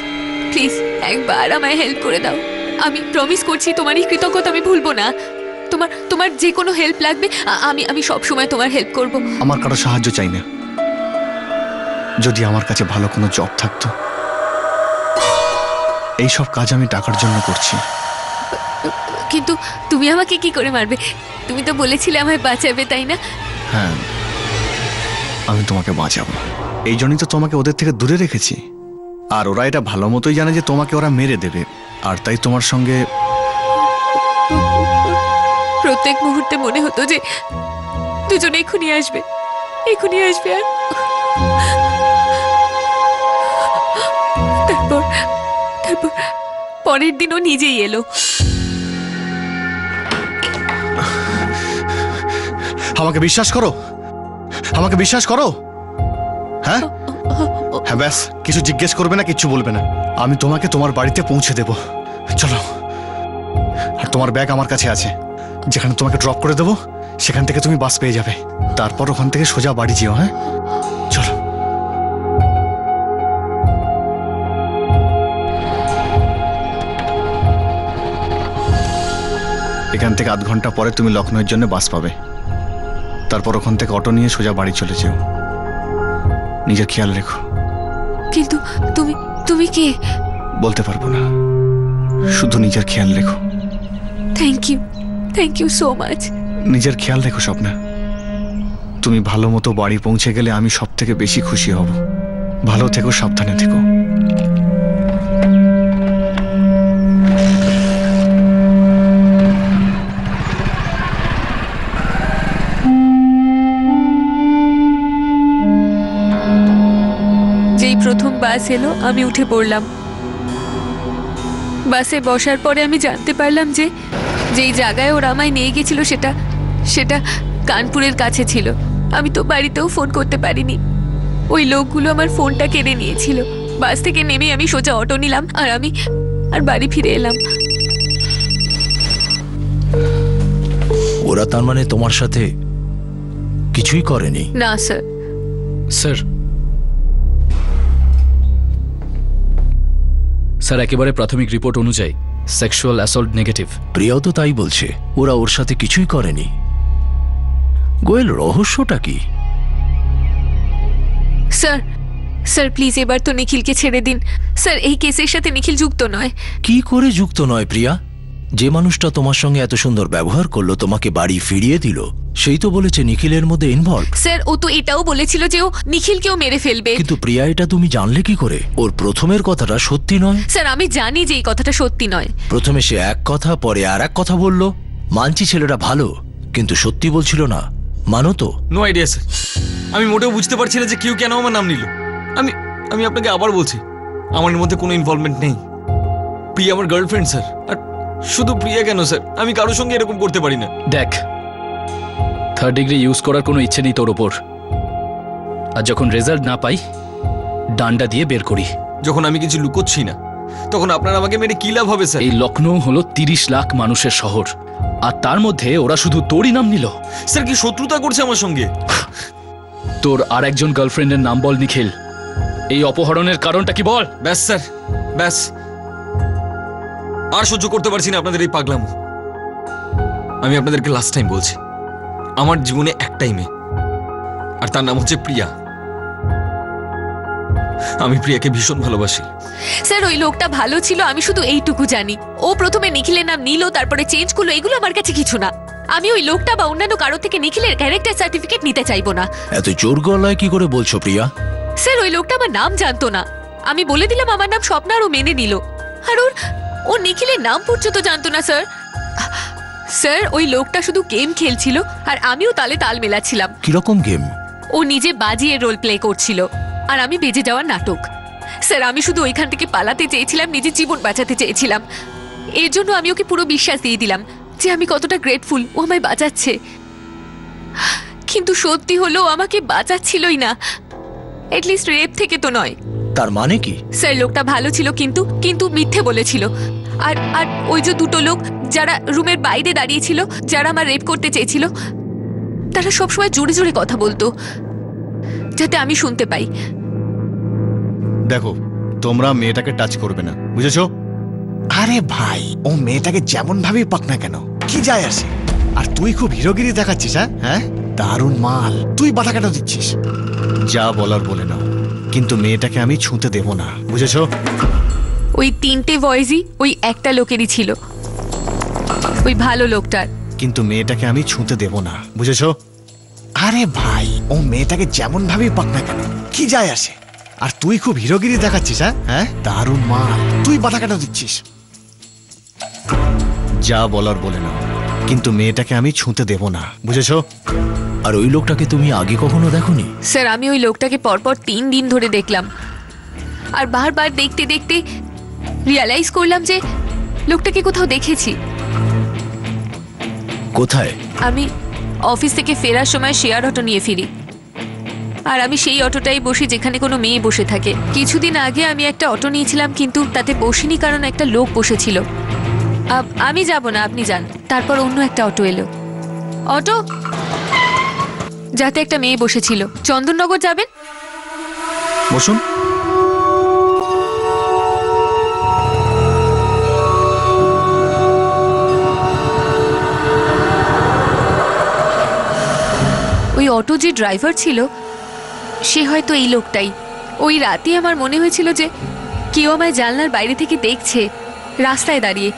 প্লিজ একবার আমায় হেল্প করে দাও। আমি প্রমিস করছি তোমার এই কৃতজ্ঞতা আমি ভুলবো না। তোমার যে কোনো হেল্প লাগবে, আমি সব সময় তোমার হেল্প করব। আমার কারো সাহায্য চাই না। যদি আমার কাছে ভালো কোনো জব থাকতো। এই সব কাজ আমি টাকার জন্য করছি। কিন্তু তুমি আমাকে কি করে মারবে? তুমি তো বলেছিলে আমায় বাঁচাবে, তাই না? হ্যাঁ, আমি তোমাকে বাঁচাবো। এই জন্যই তো তোমাকে ওদের থেকে দূরে রেখেছি। আর ওরা এটা ভালো মতোই জানে যে তোমাকে ওরা মেরে দেবে। আর তাই তোমার সঙ্গে প্রত্যেক মুহূর্তে মনে হতো যে দুজনে এক্ষুনি আসবে, এক্ষুনি আসবে। আর তারপর পরের দিনও নিজেই এলো। আমাকে বিশ্বাস করো, আমাকে বিশ্বাস করো। হ্যাঁ হ্যাঁ, ব্যাস কিছু জিজ্ঞেস করবে না, কিচ্ছু বলবে না। আমি তোমাকে তোমার বাড়িতে পৌঁছে দেব, চলো। আর তোমার ব্যাগ আমার কাছে আছে, যেখানে তোমাকে ড্রপ করে দেবো সেখান থেকে তুমি বাস পেয়ে যাবে। তারপর ওখান থেকে সোজা বাড়ি যেও। হ্যাঁ চলো। এখান থেকে 8 ঘন্টা পরে তুমি লখনৌয়ের জন্য বাস পাবে। তারপর ওখান থেকে অটো নিয়ে সোজা বাড়ি চলে যেও। নিজের খেয়াল রেখো। কিন্তু তুমি তুমি কে? বলতে পারবো না, শুধু নিজের খেয়াল রেখো। Thank you so much. নিজের খেয়াল রেখো স্বপ্না। তুমি ভালো মতো বাড়ি পৌঁছে গেলে আমি সব থেকে বেশি খুশি হব। ভালো থেকো, সাবধানে থেকো। যেই প্রথম বাস এলো আমি উঠে পড়লাম। বাসে বসার পরে আমি জানতে পারলাম যে যেই জায়গায় ওরা আমায় নিয়ে গেছিল সেটা কানপুরের কাছে ছিল। আমি তো বাড়িতেও ফোন করতে পারিনি। ওই লোকগুলো আমার ফোনটা কেড়ে নিয়েছিল। বাস থেকে নেমে আমি সোজা অটো নিলাম আর বাড়ি ফিরে এলাম। ওরা তার মানে তোমার সাথে কিছুই করেনি? না স্যার। স্যার একেবারে প্রাথমিক রিপোর্ট অনুযায়ী সেক্সুয়াল অ্যাসল্ট নেগেটিভ। প্রিয়াও তো তাই বলছে, ওরা ওর সাথে কিছুই করেনি। গোয়েল, রহস্যটা কি? স্যার প্লিজ এবার তো নিখিলকে ছেড়ে দিন। স্যার এই কেসের সাথে নিখিল যুক্ত নয়। কি করে যুক্ত নয় প্রিয়া? যে মানুষটা তোমার সঙ্গে এত সুন্দর ব্যবহার করলো, তোমাকে বাড়ি ফিরিয়ে দিল, সেই তো বলেছে নিখিলের মধ্যে ইনভলভ। স্যার ও তো এটাও বলেছিল যে ও নিখিলকেও মেরে ফেলবে। কিন্তু প্রিয়া, এটা তুমি জানলে কি করে? ওর প্রথমের কথাটা সত্যি নয়। স্যার আমি জানি যে এই কথাটা সত্যি নয়। প্রথমে সে এক কথা, পরে আর এক কথা বলল। মানছি ছেলেটা ভালো, কিন্তু সত্যি বলছিল না। মানো তো? No idea sir. আমি মোটেও বুঝতে পারছি না যে কেউ কেন আমার নাম নিল। আমি আপনাকে আবার বলছি, আমার মধ্যে কোনো ইনভলভমেন্ট নেই। প্রিয়া আমার গার্লফ্রেন্ড স্যার। আর শুধু প্রিয়া কেন স্যার, আমি কারোর সঙ্গে এরকম করতে পারি না। দেখ, 3rd ডিগ্রি ইউজ করার কোনো ইচ্ছে নেই তোর ওপর। আর যখন রেজাল্ট না পাই, ডান্ডা দিয়ে বের করি। যখন আমি কিছু লুকোচ্ছি না, তখন আপনার আমাকে মেরে কি লাভ হবে স্যার? এই লখনৌ হলো 30 লাখ মানুষের শহর, আর তার মধ্যে ওরা শুধু তোরই নাম নিল। স্যার কি শত্রুতা করছে আমার সঙ্গে? তোর আর একজন গার্লফ্রেন্ডের নাম বল নিখিল। এই অপহরণের কারণটা কি বল। ব্যাস স্যার, ব্যাস। আর সহ্য করতে পারছি না আপনাদের এই পাগলামো। আমি আপনাদেরকে লাস্ট টাইম বলছি, আমার জীবনে একটাই মেয়ে, আর তার নাম হচ্ছে প্রিয়া। আমি প্রিয়াকে ভীষণ ভালোবাসি। স্যার ওই লোকটা ভালো ছিল, আমি শুধু এইটুকু জানি। ও প্রথমে নিখিলের নাম নিল, তারপরে চেঞ্জ করলো, এগুলো আমার কাছে কিছু না। আমি ওই লোকটা বা অন্যান্য কারো থেকে নিখিলের ক্যারেক্টার সার্টিফিকেট নিতে চাইবো না। এত জোর গলায় কি করে বলছো প্রিয়া? স্যার ওই লোকটা আমার নাম জানতো না। আমি বলে দিলাম আমার নাম স্বপ্না, আর ও মেনে নিল। আর ও নিখিলের নাম পর্যন্ত জানতো না স্যার। স্যার ওই লোকটা শুধু গেম খেলছিল, আর আমিও তালে তাল মেলাচ্ছিলাম। কিরকম গেম? ও নিজে বাজিয়ে রোল প্লে করছিল, আর আমি বেজে যাওয়ার নাটক। স্যার আমি শুধু ওইখান থেকে পালাতে চেয়েছিলাম, নিজের জীবন বাঁচাতে চেয়েছিলাম। এর জন্য আমি ওকে পুরো বিশ্বাস দিয়ে দিলাম যে আমি কতটা গ্রেটফুল ও আমায় বাঁচাচ্ছে। কিন্তু সত্যি হলো আমাকে বাঁচাচ্ছিলই না, এটলিস্ট রেপ থেকে তো নয়। তার মানে কি? স্যার লোকটা ভালো ছিল, কিন্তু মিথ্যে বলেছিল। আর ওই যে দুটো লোক যারা রুমের বাইরে দাঁড়িয়েছিল, যারা আমার রেপ করতে চেয়েছিল, তারা সবসময় জোরে জোরে কথা বলতো, যাতে আমি শুনতে পাই। দেখো, তোমরা মেয়েটাকে টাচ করবে না, বুঝেছো? আরে ভাই, ও মেয়েটাকে যেমন ভাবেই পাক না কেন, কি যায় আসে? আর তুই খুব হিরোগিরি দেখাচ্ছিস। হ্যাঁ দারুণ মাল। তুই বাধা কেন দিচ্ছিস? যা বলার বলে নাও, কিন্তু মেয়েটাকে আমি ছুঁতে দেব না, বুঝেছো? ওই 3টে ভয়েসই ওই একটা লোকেরই ছিল, ওই ভালো লোকটার। কিন্তু মেয়েটাকে আমি ছুঁতে দেব না, বুঝেছো? আরে ভাই, ও মেয়েটাকে যেমন ভাবেই পাক না কেন, কি যায় আসে? আর তুই খুব হিরোগিরি দেখাচ্ছিস। হ্যাঁ দারুণ মাল। তুই বাধা কেন দিচ্ছিস? যা বলার বলে নাও, কিন্তু মেয়েটাকে আমি ছুঁতে দেব না, বুঝেছো? আর ওই লোকটাকে তুমি আগে কখনো দেখোনি? স্যার আমি ওই লোকটাকে পরপর 3 দিন ধরে দেখলাম, আর বারবার দেখতে দেখতে রিয়ালাইজ করলাম যে লোকটাকে কোথাও দেখেছি। কোথায়? অফিস থেকে ফেরার সময় শেয়ার অটো নিয়ে ফিরি, আর আমি সেই অটোটাই বসি যেখানে কোনো মেয়ে বসে থাকে। কিছুদিন আগে আমি একটা অটো নিয়েছিলাম, কিন্তু তাতে বসিনি কারণ একটা লোক বসেছিল। আমি যাব না, আপনি যান। তারপর অন্য একটা অটো এলো, অটো যাতে একটা মেয়ে বসেছিল। চন্দননগর যাবেন? বসুন। ওই অটো যে ড্রাইভার ছিল সে হয়তো এই লোকটাই। ওই রাতে আমার মনে হয়েছিল যে কেউ আমায় জানলার বাইরে থেকে দেখছে, রাস্তায় দাঁড়িয়ে।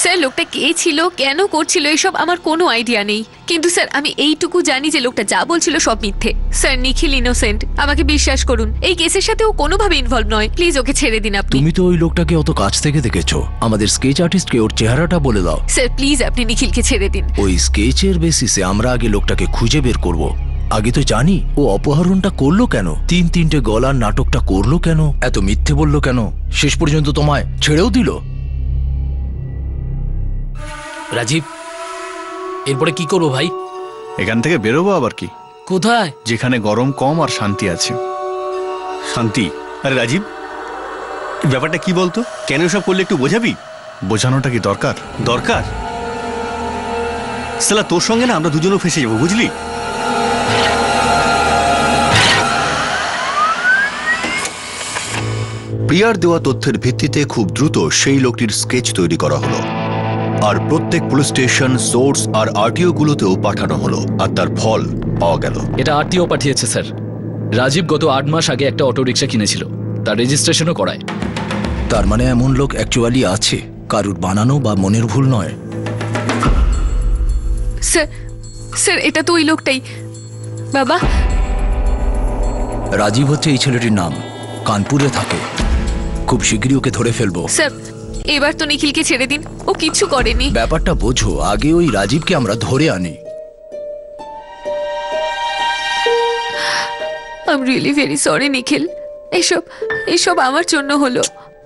স্যার, লোকটা কে ছিল, কেন করছিল এসব আমার কোনো আইডিয়া নেই, কিন্তু স্যার আমি এইটুকু জানি যে লোকটা যা বলছিল সব মিথ্যে। স্যার, নিখিল ইনোসেন্ট, আমাকে বিশ্বাস করুন। এই কেসের সাথে ও কোনোভাবে ইনভলভ নয়। প্লিজ ওকে ছেড়ে দিন আপনি। তুমি তো ওই লোকটাকে অত কাছ থেকে দেখেছো, আমাদের স্কেচ আর্টিস্টকে ওর চেহারাটা বলে দাও। স্যার প্লিজ আপনি নিখিলকে ছেড়ে দিন। ওই স্কেচের বেসিসে আমরা আগে লোকটাকে খুঁজে বের করব। আগে তো জানি ও অপহরণটা করলো কেন, তিনটে গলার নাটকটা করলো কেন, এত মিথ্যে বললো কেন, শেষ পর্যন্ত তোমায় ছেড়েও দিল। রাজীব, এরপরে কি করবো ভাই? এখান থেকে বেরোবো আবার কি? কোথায়? যেখানে গরম কম আর শান্তি আছে। শান্তি? আরে রাজীব, ব্যাপারটা কি বলতো? কেন সব করলে একটু বোঝাবি? বোঝানোটা কি দরকার? দরকার? সালা তোর সঙ্গে না আমরা দুজনও ফেসে যাবো, বুঝলি? প্রিয়ার দেওয়া তথ্যের ভিত্তিতে খুব দ্রুত সেই লোকটির স্কেচ তৈরি করা হলো, আর প্রত্যেক পুলিশ স্টেশন, সোর্স আর আরটিও গুলোতেও পাঠানো হলো, আর তার ফল পাওয়া গেল। এটা আরটিও পাঠিয়েছে স্যার। রাজীব গত 8 মাস আগে একটা অটো রিক্সা কিনেছিল, তার রেজিস্ট্রেশনও করায়। তার মানে এমন লোক অ্যাকচুয়ালি আছে, কারুর বানানো বা মনের ভুল নয়। স্যার, স্যার এটা তো ওই লোকটাই। বাবা, রাজীব হচ্ছে এই ছেলেটির নাম, কানপুরে থাকে। খুব শীঘ্রই ওকে ধরে ফেলবো। স্যার এবার তো নিখিলকে ছেড়ে দিন, ও কিচ্ছু করেনি। ব্যাপারটা বোঝো, আগে ওই রাজীবকে আমরা ধরে আনি। I am really very sorry Nikhil, এসব আমার জন্য হলো।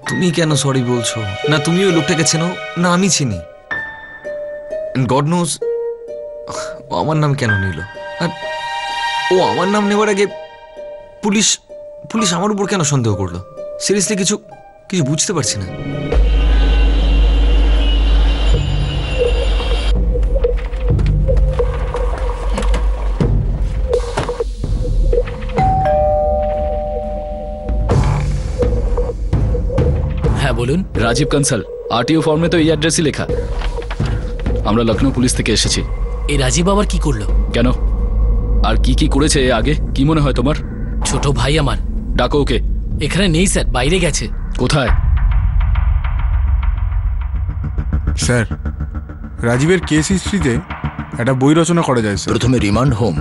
তুমি কেন সরি বলছো? না তুমি ওই লোকটাকে চেনো, না আমি চিনি। গড নোজ ও আমার নাম কেন নিল, আর ও আমার নাম নেওয়ার আগে পুলিশ আমার উপর কেন সন্দেহ করলো? সিরিয়াসলি কিছু বুঝতে পারছি না। হ্যাঁ বলুন। রাজীব কনসাল, আরটিও ফর্মে তো এই অ্যাড্রেসই লেখা। আমরা লখনৌ পুলিশ থেকে এসেছি। এই রাজীব আবার কি করলো? কেন, আর কি করেছে আগে কি মনে হয় তোমার? ছোট ভাই আমার। ডাকো ওকে। এখানে নেই স্যার, বাইরে গেছে। কোথায়? স্যার, রাজীবের কেস হিস্ট্রিতে একটা বই রচনা করা যায় স্যার। প্রথমে রিমান্ড হোম,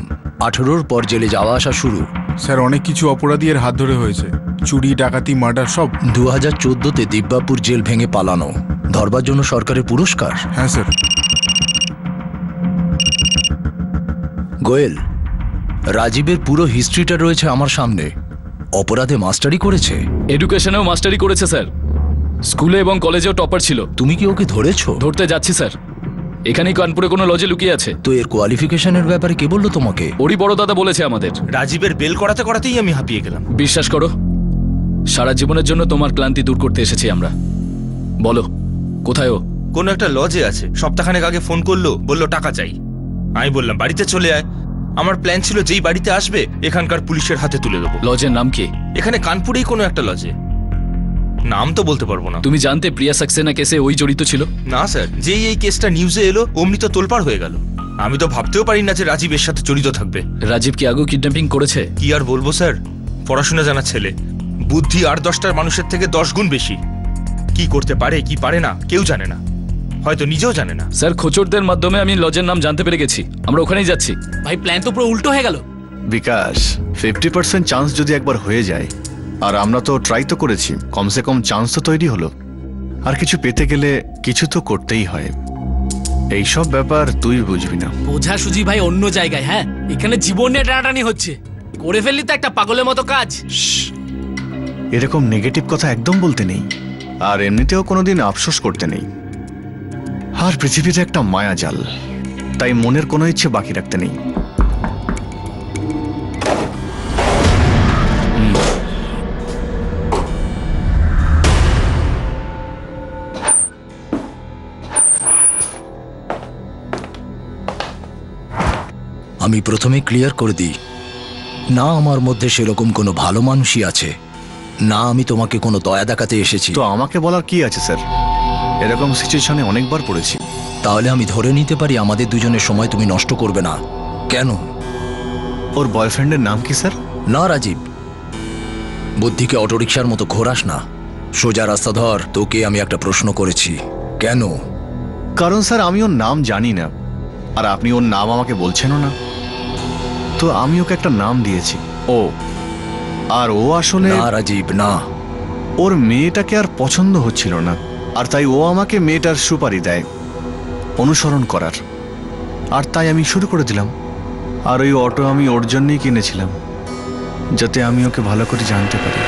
18 পর জেলে যাওয়া আসা শুরু। স্যার অনেক কিছু অপরাধী এর হাত ধরে হয়েছে, চুরি, ডাকাতি, মার্ডার সব। 2014-তে দিব্যাপুর জেল ভেঙে পালানো, ধরবার জন্য সরকারের পুরস্কার। হ্যাঁ স্যার। গোয়েল, রাজীবের পুরো হিস্ট্রিটা রয়েছে আমার সামনে। অপরাধে মাস্টারি করেছে, এডুকেশনেও মাস্টারি করেছে স্যার। স্কুলে এবং কলেজেও টপার ছিল। তুমি কি ওকে ধরেছো? ধরতে যাচ্ছি স্যার। এখানেই কানপুরে কোনো লজে লুকিয়ে আছে। তো এর কোয়ালিফিকেশনের ব্যাপারে কে বললো তোমাকে? ওরই বড় দাদা বলেছে আমাদের। রাজীবের বেল করাতেই আমি হাঁপিয়ে গেলাম। বিশ্বাস করো, সারা জীবনের জন্য তোমার ক্লান্তি দূর করতে এসেছি আমরা। বলো কোথায় ও? কোনো একটা লজে আছে। সপ্তাহখানেক আগে ফোন করলো, বললো টাকা চাই। আমি বললাম বাড়িতে চলে আয়। আমার প্ল্যান ছিল যেই বাড়িতে আসবে এখানকার পুলিশের হাতে তুলে দেবো। লজের নাম কি? এখানে কানপুরেই কোনো একটা লজে, নাম তো বলতে পারবো না। তুমি জানতে প্রিয়া সাক্সেনা কেসে ওই জড়িত ছিল? না স্যার, যেই এই কেসটা নিউজে এলো অমনি তো তোলপাড় হয়ে গেল। আমি তো ভাবতেও পারি না যে রাজীব এর সাথে জড়িত থাকবে। রাজীব কি আগেও কিডন্যাপিং করেছে? কি আর বলবো স্যার, পড়াশোনা জানা ছেলে, বুদ্ধি আর 10টার মানুষের থেকে 10 গুণ বেশি। কি করতে পারে কি পারে না কেউ জানে না, হয়তো নিজেও জানে না। স্যার, খোঁচরদের মাধ্যমে আমি লজের নাম জানতে পেরে গেছি। আমরা ওখানেই যাচ্ছি। ভাই প্ল্যান তো পুরো উল্টো হয়ে গেল। বিকাশ, 50% চান্স যদি একবার হয়ে যায়, আর আমরা তো ট্রাই তো করেছি, কমসে কম চান্স তো তৈরি হলো। আর কিছু পেতে গেলে কিছু তো করতেই হয়। এইসব ব্যাপার তুই বুঝবি না। বোঝা সুজি ভাই অন্য জায়গায়। হ্যাঁ, এখানে জীবন নিয়ে টানাটানি হচ্ছে। করে ফেললি তো একটা পাগলের মতো কাজ। এরকম নেগেটিভ কথা একদম বলতে নেই, আর এমনিতেও কোনোদিন আফসোস করতে নেই। আর পৃথিবীতে একটা মায়া জাল, তাই মনের কোনো ইচ্ছে বাকি রাখতে নেই। আমি প্রথমে ক্লিয়ার করে দিই, না আমার মধ্যে সেরকম কোনো ভালো মানুষই আছে, না আমি তোমাকে কোনো দয়া দেখাতে এসেছি। তো আমাকে বলার কি আছে স্যার, এরকম সিচুয়েশনে অনেকবার পড়েছি। তাহলে আমি ধরে নিতে পারি আমাদের দুজনের সময় তুমি নষ্ট করবে না, কেন? ওর বয়ফ্রেন্ডের নাম কি স্যার? না রাজীব, বুদ্ধিকে অটোরিকশার মতো ঘোরাস না, সোজা রাস্তা ধর। তোকে আমি একটা প্রশ্ন করেছি, কেন? কারণ স্যার আমি ওর নাম জানি না, আর আপনি ওর নাম আমাকে বলছেনও না, তো আমি ওকে একটা নাম দিয়েছি ও। আর ও আসলে না রাজীব না, ওর মেয়েটাকে আর পছন্দ হচ্ছিল না, আর তাই ও আমাকে মেয়েটার সুপারি দেয় অনুসরণ করার, আর তাই আমি শুরু করে দিলাম। আর ওই অটো আমি ওর জন্যই কিনেছিলাম, যাতে আমি ওকে ভালো করে জানতে পারি।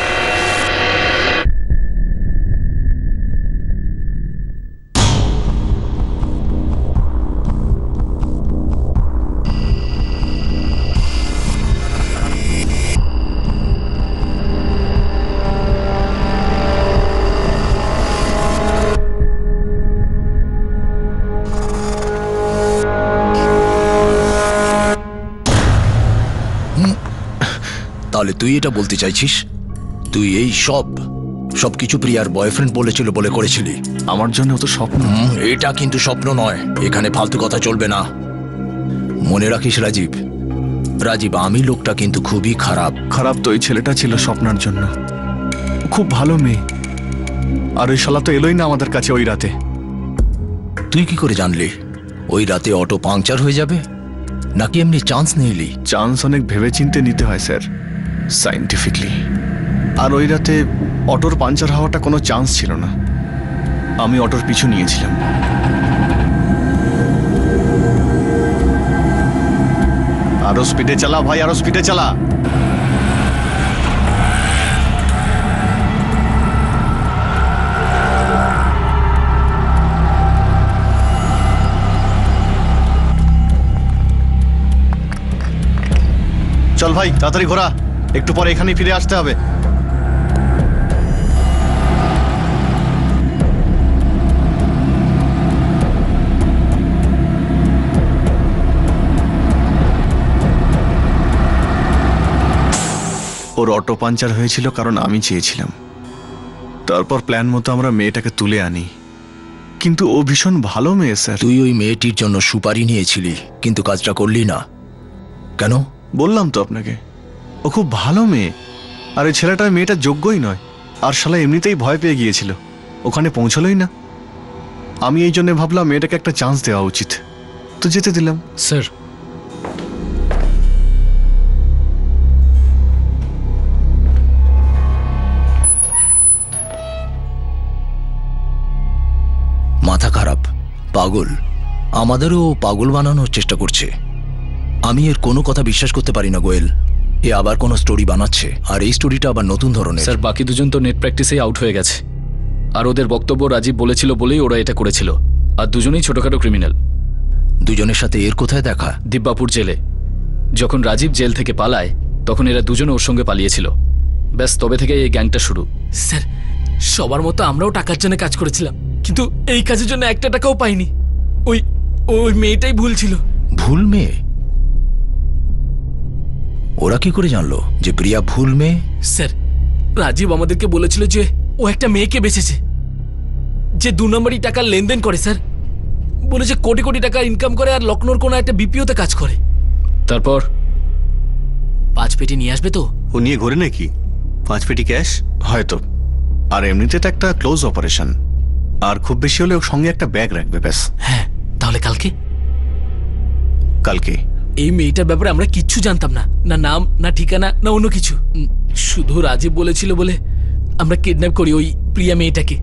তাহলে তুই এটা বলতে চাইছিস তুই এই সবকিছু প্রিয়ার বয়ফ্রেন্ড বলেছিল বলে করেছিলি? আমার জন্য তো স্বপ্ন। এটা কিন্তু স্বপ্ন নয়, এখানে ফালতু কথা চলবে না। মনে রাখিস রাজীব, আমি লোকটা কিন্তু খুবই খারাপ। খারাপ তো ওই ছেলেটা ছিল স্বপ্নার জন্য, খুব ভালো মেয়ে, আর ওই শালা তো এলোই না আমাদের কাছে ওই রাতে। তুই কি করে জানলি ওই রাতে অটো পাংচার হয়ে যাবে, নাকি এমনি চান্স নিলি? চান্স অনেক ভেবেচিন্তে নিতে হয় স্যার, সায়েন্টিফিকলি। আর ওই রাতে অটোর পাংচার হওয়াটা কোনো চান্স ছিল না, আমি অটোর পিছু নিয়েছিলাম। আরো স্পিডে চালা ভাই, আরো স্পিডে চালা। চল ভাই তাড়াতাড়ি ঘোরা, একটু পরে এখানেই ফিরে আসতে হবে। ওর অটো পাঞ্চার হয়েছিল কারণ আমি চেয়েছিলাম, তারপর প্ল্যান মতো আমরা মেয়েটাকে তুলে আনি, কিন্তু ও ভীষণ ভালো মেয়ে স্যার। তুই ওই মেয়েটির জন্য সুপারি নিয়েছিলি, কিন্তু কাজটা করলি না কেন? বললাম তো আপনাকে, ও খুব ভালো মেয়ে, আর ওই ছেলেটা মেয়েটা যোগ্যই নয়, আর শালা এমনিতেই ভয় পেয়ে গিয়েছিল, ওখানে পৌঁছলোই না। আমি এই জন্য ভাবলাম মেয়েটাকে একটা চান্স দেওয়া উচিত, তো যেতে দিলাম। স্যার, মাথা খারাপ, পাগল, আমাদেরও পাগল বানানোর চেষ্টা করছে। আমি এর কোনো কথা বিশ্বাস করতে পারি না গোয়েল, এ আবার কোনো স্টোরি বানাচ্ছে, আর এই স্টোরিটা আবার নতুন ধরনের। স্যার, বাকি দুজন তো নেট প্র্যাকটিসেই আউট হয়ে গেছে, আর ওদের বক্তব্য রাজীব বলেছিল বলেই ওরা এটা করেছিল, আর দুজনেই ছোটখাটো ক্রিমিনাল। দুজনের সাথে এর কোথায় দেখা? দিব্যাপুর জেলে। যখন রাজীব জেল থেকে পালায় তখন এরা দুজনে ওর সঙ্গে পালিয়েছিল, ব্যাস তবে থেকে এই গ্যাংটা শুরু। স্যার, সবার মতো আমরাও টাকার জন্য কাজ করেছিলাম, কিন্তু এই কাজের জন্য একটা টাকাও পাইনি। ওই মেয়েটাই ভুল ছিল। ভুল মেয়ে? ওরা কি করে জানলো যে প্রিয়া ভুল মেয়ে? স্যার, রাজীব আমাদেরকে বলেছিল যে ও একটা মেয়েকে বেঁচেছে, যে 2 নম্বরই টাকার লেনদেন করে। স্যার, বলেছে কোটি কোটি টাকা ইনকাম করে, আর লখনৌর কোনো একটা বিপিওতে কাজ করে। তারপর 5 পেটি নিয়ে আসবে তো? ও নিয়ে ঘোরে নাকি 5 পেটি ক্যাশ? হয়তো, আর এমনিতে এটা একটা ক্লোজ অপারেশন, আর খুব বেশি হলে ওর সঙ্গে একটা ব্যাগ রাখবে ব্যাস। হ্যাঁ, তাহলে কালকে? কালকে? এই মেয়েটার ব্যাপারে আমরা কিচ্ছু জানতাম না, না নাম, না ঠিকানা, না অন্য কিছু। শুধু রাজীব বলেছিল বলে আমরা কিডন্যাপ করি ওই প্রিয়া মেয়েটাকে।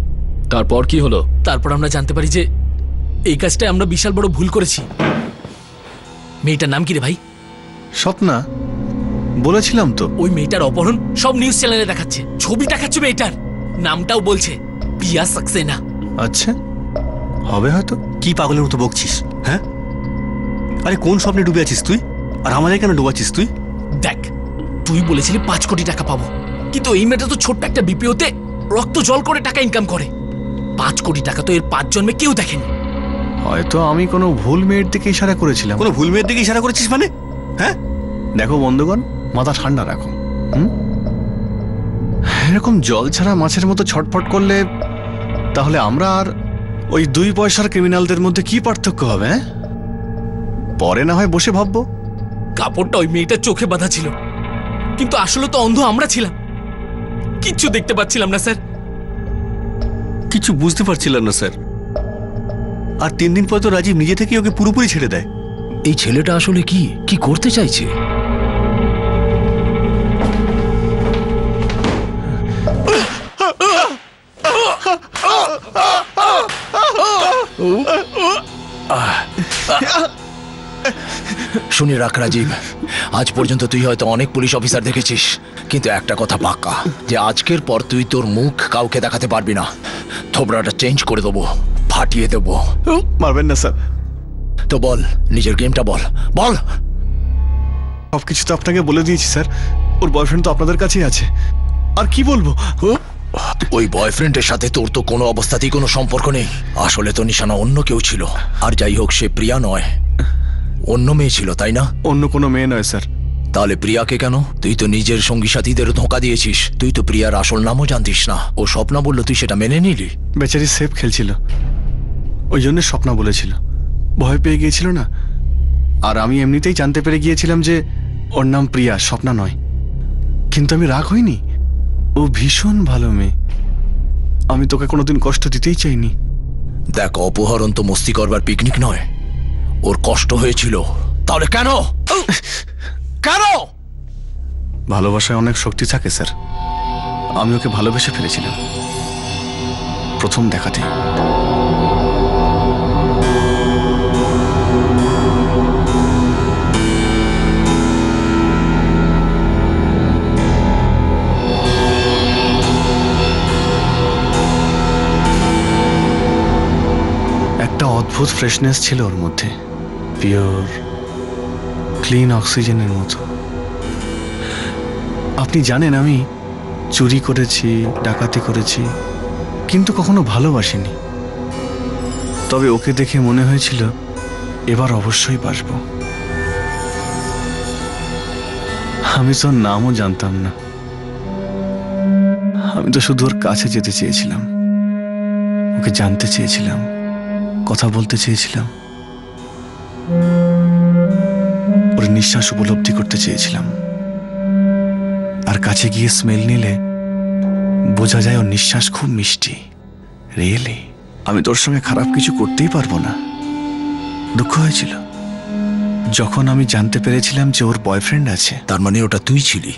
তারপর কি হলো? তারপর আমরা জানতে পারি যে এই কাজটা আমরা বিশাল বড় ভুল করেছি। মেয়েটার নাম কি রে ভাই? স্বপ্না। বলেছিলাম তো। ওই মেয়েটার অপহরণ সব নিউজ চ্যানেলে দেখাচ্ছে, ছবি দেখাচ্ছে মেয়েটার, নামটাও বলছে প্রিয়া সাক্সেনা। আচ্ছা, হবে হয়তো। কি পাগলের মতো বকছিস? হ্যাঁ, আরে কোন স্বপ্নে ডুবে আছিস তুই, আর আমাদের কেন ডুবাচ্ছিস তুই? দেখ, তুই বলেছিলি 5 কোটি টাকা পাবো, কিন্তু এই মেয়েটা তো ছোট্ট একটা বিপিওতে রক্ত জল করে টাকা ইনকাম করে। 5 কোটি টাকা তো এর 5 জন্মে কেউ দেখেনি। হয়তো আমি কোনো ভুল মেয়ের দিকে ইশারা করেছিলাম। কোনো ভুল মেয়ের দিকে ইশারা করেছিস মানে? হ্যাঁ, দেখো বন্ধুগণ, মাথা ঠান্ডা রাখো। এরকম জল ছাড়া মাছের মতো ছটফট করলে তাহলে আমরা আর ওই 2 পয়সার ক্রিমিনালদের মধ্যে কি পার্থক্য হবে? পরে না হয় বসে ভাববো। কাপড়টা ওই মেয়েটার চোখে বাঁধা ছিল, কিন্তু আসলে তো অন্ধ আমরা ছিলাম, কিচ্ছু দেখতে পাচ্ছিলাম না স্যার। কিছু বুঝতে পারছিলাম না স্যার। আর 3 দিন পর তো রাজীব নিজে থেকে ওকে পুরোপুরি ছেড়ে দেয়। এই ছেলেটা আসলে কি করতে চাইছে? শুনে রাখ রাজীব, আজ পর্যন্ত তুই হয়তো অনেক পুলিশ অফিসার দেখেছিস, কিন্তু একটা কথা পাক্কা, যে আজকের পর তুই তোর মুখ কাউকে দেখাতে পারবি না। থোবড়াটা চেঞ্জ করে দেবো, ফাটিয়ে দেবো। মারবেন না স্যার। তো বল, নিজের গেমটা বল। বল। সবকিছু তো আপনাকে বলে দিয়েছি স্যার। ওর বয়ফ্রেন্ড তো আপনাদের কাছেই আছে, আর কি বলবো? ওই বয়ফ্রেন্ডের সাথে তোর তো কোনো অবস্থাতেই কোনো সম্পর্ক নেই। আসলে তো নিশানা অন্য কেউ ছিল। আর যাই হোক, সে প্রিয়া নয়, অন্য মেয়ে ছিল, তাই না? অন্য কোনো মেয়ে নয় স্যার। তাহলে প্রিয়াকে কেন? তুই তো নিজের সঙ্গী সাথীদের ধোঁকা দিয়েছিস। তুই তো প্রিয়ার আসল নামও জানতিস না। ও স্বপ্না বললো, তুই সেটা মেনে নিলি। বেচারি সেফ খেলছিল, ওই জন্য স্বপ্না বলেছিল। ভয় পেয়ে গিয়েছিল না। আর আমি এমনিতেই জানতে পেরে গিয়েছিলাম যে ওর নাম প্রিয়া, স্বপ্না নয়। কিন্তু আমি রাগ হইনি। ও ভীষণ ভালো মেয়ে, আমি তোকে কোনোদিন কষ্ট দিতেই চাইনি। দেখ, অপহরণ তো মস্তি করবার পিকনিক নয়। ওর কষ্ট হয়েছিল, তাহলে কেন? কেন? ভালোবাসায় অনেক শক্তি থাকে স্যার। আমি ওকে ভালোবেসে ফেলেছিলাম প্রথম দেখাতে। একটা অদ্ভুত ফ্রেশনেস ছিল ওর মধ্যে, পিওর ক্লিন অক্সিজেনের মতো। আপনি জানেন, আমি চুরি করেছি, ডাকাতি করেছি, কিন্তু কখনো ভালোবাসিনি। তবে ওকে দেখে মনে হয়েছিল এবার অবশ্যই বাসবো। আমি তো নামও জানতাম না। আমি তো শুধু ওর কাছে যেতে চেয়েছিলাম, ওকে জানতে চেয়েছিলাম, কথা বলতে চেয়েছিলাম, ওর নিঃশ্বাস উপলব্ধি করতে চেয়েছিলাম। আর কাছে গিয়ে স্মেল নিলে বোঝা যায় ওর নিঃশ্বাস খুব মিষ্টি। রিয়েলি আমি তোর সঙ্গে খারাপ কিছু করতেই পারবো না। দুঃখ হয়েছিল যখন আমি জানতে পেরেছিলাম যে ওর বয়ফ্রেন্ড আছে। তার মানে ওটা তুই ছিলি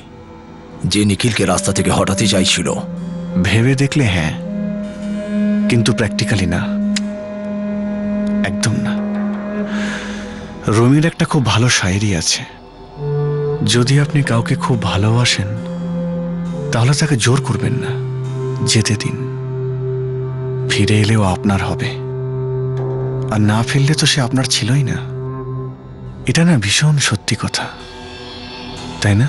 যে নিখিলকে রাস্তা থেকে হটাতে চাইছিল? ভেবে দেখলে হ্যাঁ, কিন্তু প্র্যাকটিক্যালি না, একদম না। রুমির একটা খুব ভালো শায়েরি আছে, যদি আপনি কাউকে খুব ভালোবাসেন তাহলে তাকে জোর করবেন না, যেতে দিন, ফিরে এলেও আপনার হবে, আর না ফিরলে তো সে আপনার ছিলই না। এটা না ভীষণ সত্যি কথা, তাই না?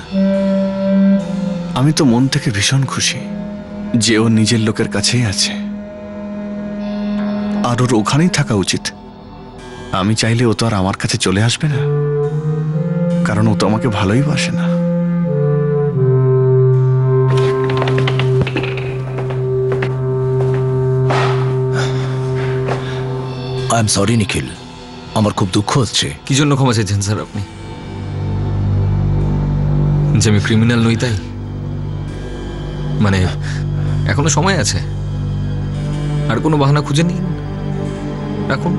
আমি তো মন থেকে ভীষণ খুশি যে ও নিজের লোকের কাছেই আছে, আর ওর ওখানেই থাকা উচিত। আমি চাইলে ও তো আর আমার কাছে চলে আসবে না, কারণ ও তো আমাকে ভালোই বাসে না। আই এম সরি নিখিল, আমার খুব দুঃখ হচ্ছে। কি জন্য ক্ষমা চাইছেন স্যার আপনি? যে আমি ক্রিমিনাল নই তাই? মানে এখনো সময় আছে, আর কোনো বাহানা খুঁজে নিন, রাখুন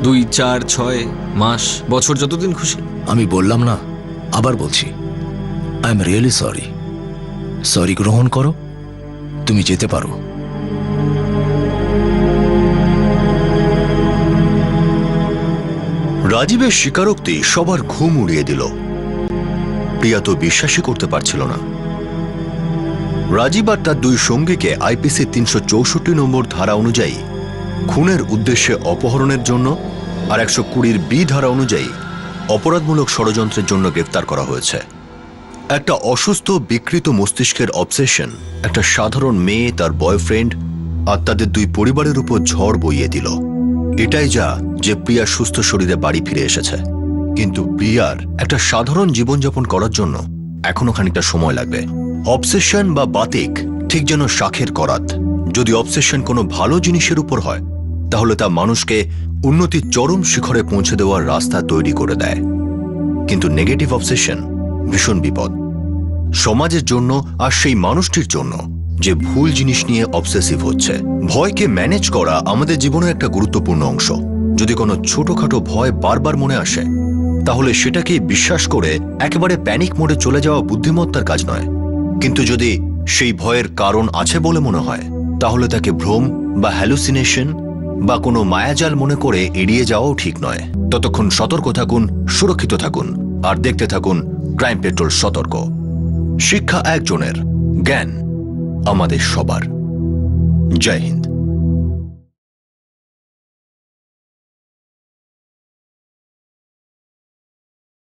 2, 4, 6 মাস, বছর, যতদিন খুশি। আমি বললাম না, আবার বলছি, I am really sorry. Sorry গ্রহণ করো, তুমি যেতে পারো। রাজীবের স্বীকারোক্তি সবার ঘুম উড়িয়ে দিল। প্রিয়া তো বিশ্বাসই করতে পারছিল না। রাজীব আর তার 2 সঙ্গীকে আইপিসি 364 নম্বর ধারা অনুযায়ী খুনের উদ্দেশ্যে অপহরণের জন্য আর 120 বি ধারা অনুযায়ী অপরাধমূলক ষড়যন্ত্রের জন্য গ্রেফতার করা হয়েছে। একটা অসুস্থ বিকৃত মস্তিষ্কের অবসেশন একটা সাধারণ মেয়ে, তার বয়ফ্রেন্ড আর তাদের 2 পরিবারের উপর ঝড় বইয়ে দিল। এটাই যা যে প্রিয়া সুস্থ শরীরে বাড়ি ফিরে এসেছে। কিন্তু প্রিয়ার একটা সাধারণ জীবনযাপন করার জন্য এখনো খানিকটা সময় লাগবে। অবসেশন বা বাতিক ঠিক যেন শাখের করাত। যদি অবসেশন কোনো ভালো জিনিসের উপর হয় তাহলে তা মানুষকে উন্নতির চরম শিখরে পৌঁছে দেওয়ার রাস্তা তৈরি করে দেয়। কিন্তু নেগেটিভ অবসেশন ভীষণ বিপদ সমাজের জন্য আর সেই মানুষটির জন্য যে ভুল জিনিস নিয়ে অবসেসিভ হচ্ছে। ভয়কে ম্যানেজ করা আমাদের জীবনের একটা গুরুত্বপূর্ণ অংশ। যদি কোনো ছোটখাটো ভয় বারবার মনে আসে তাহলে সেটাকে বিশ্বাস করে একেবারে প্যানিক মোডে চলে যাওয়া বুদ্ধিমত্তার কাজ নয়। কিন্তু যদি সেই ভয়ের কারণ আছে বলে মনে হয় তাহলে তাকে ভ্রম বা হ্যালুসিনেশন বা কোনো মায়াজাল মনে করে এড়িয়ে যাওয়াও ঠিক নয়। ততক্ষণ সতর্ক থাকুন, সুরক্ষিত থাকুন আর দেখতে থাকুন ক্রাইম পেট্রোল সতর্ক। শিক্ষা একজনের, জ্ঞান আমাদের সবার। জয় হিন্দ।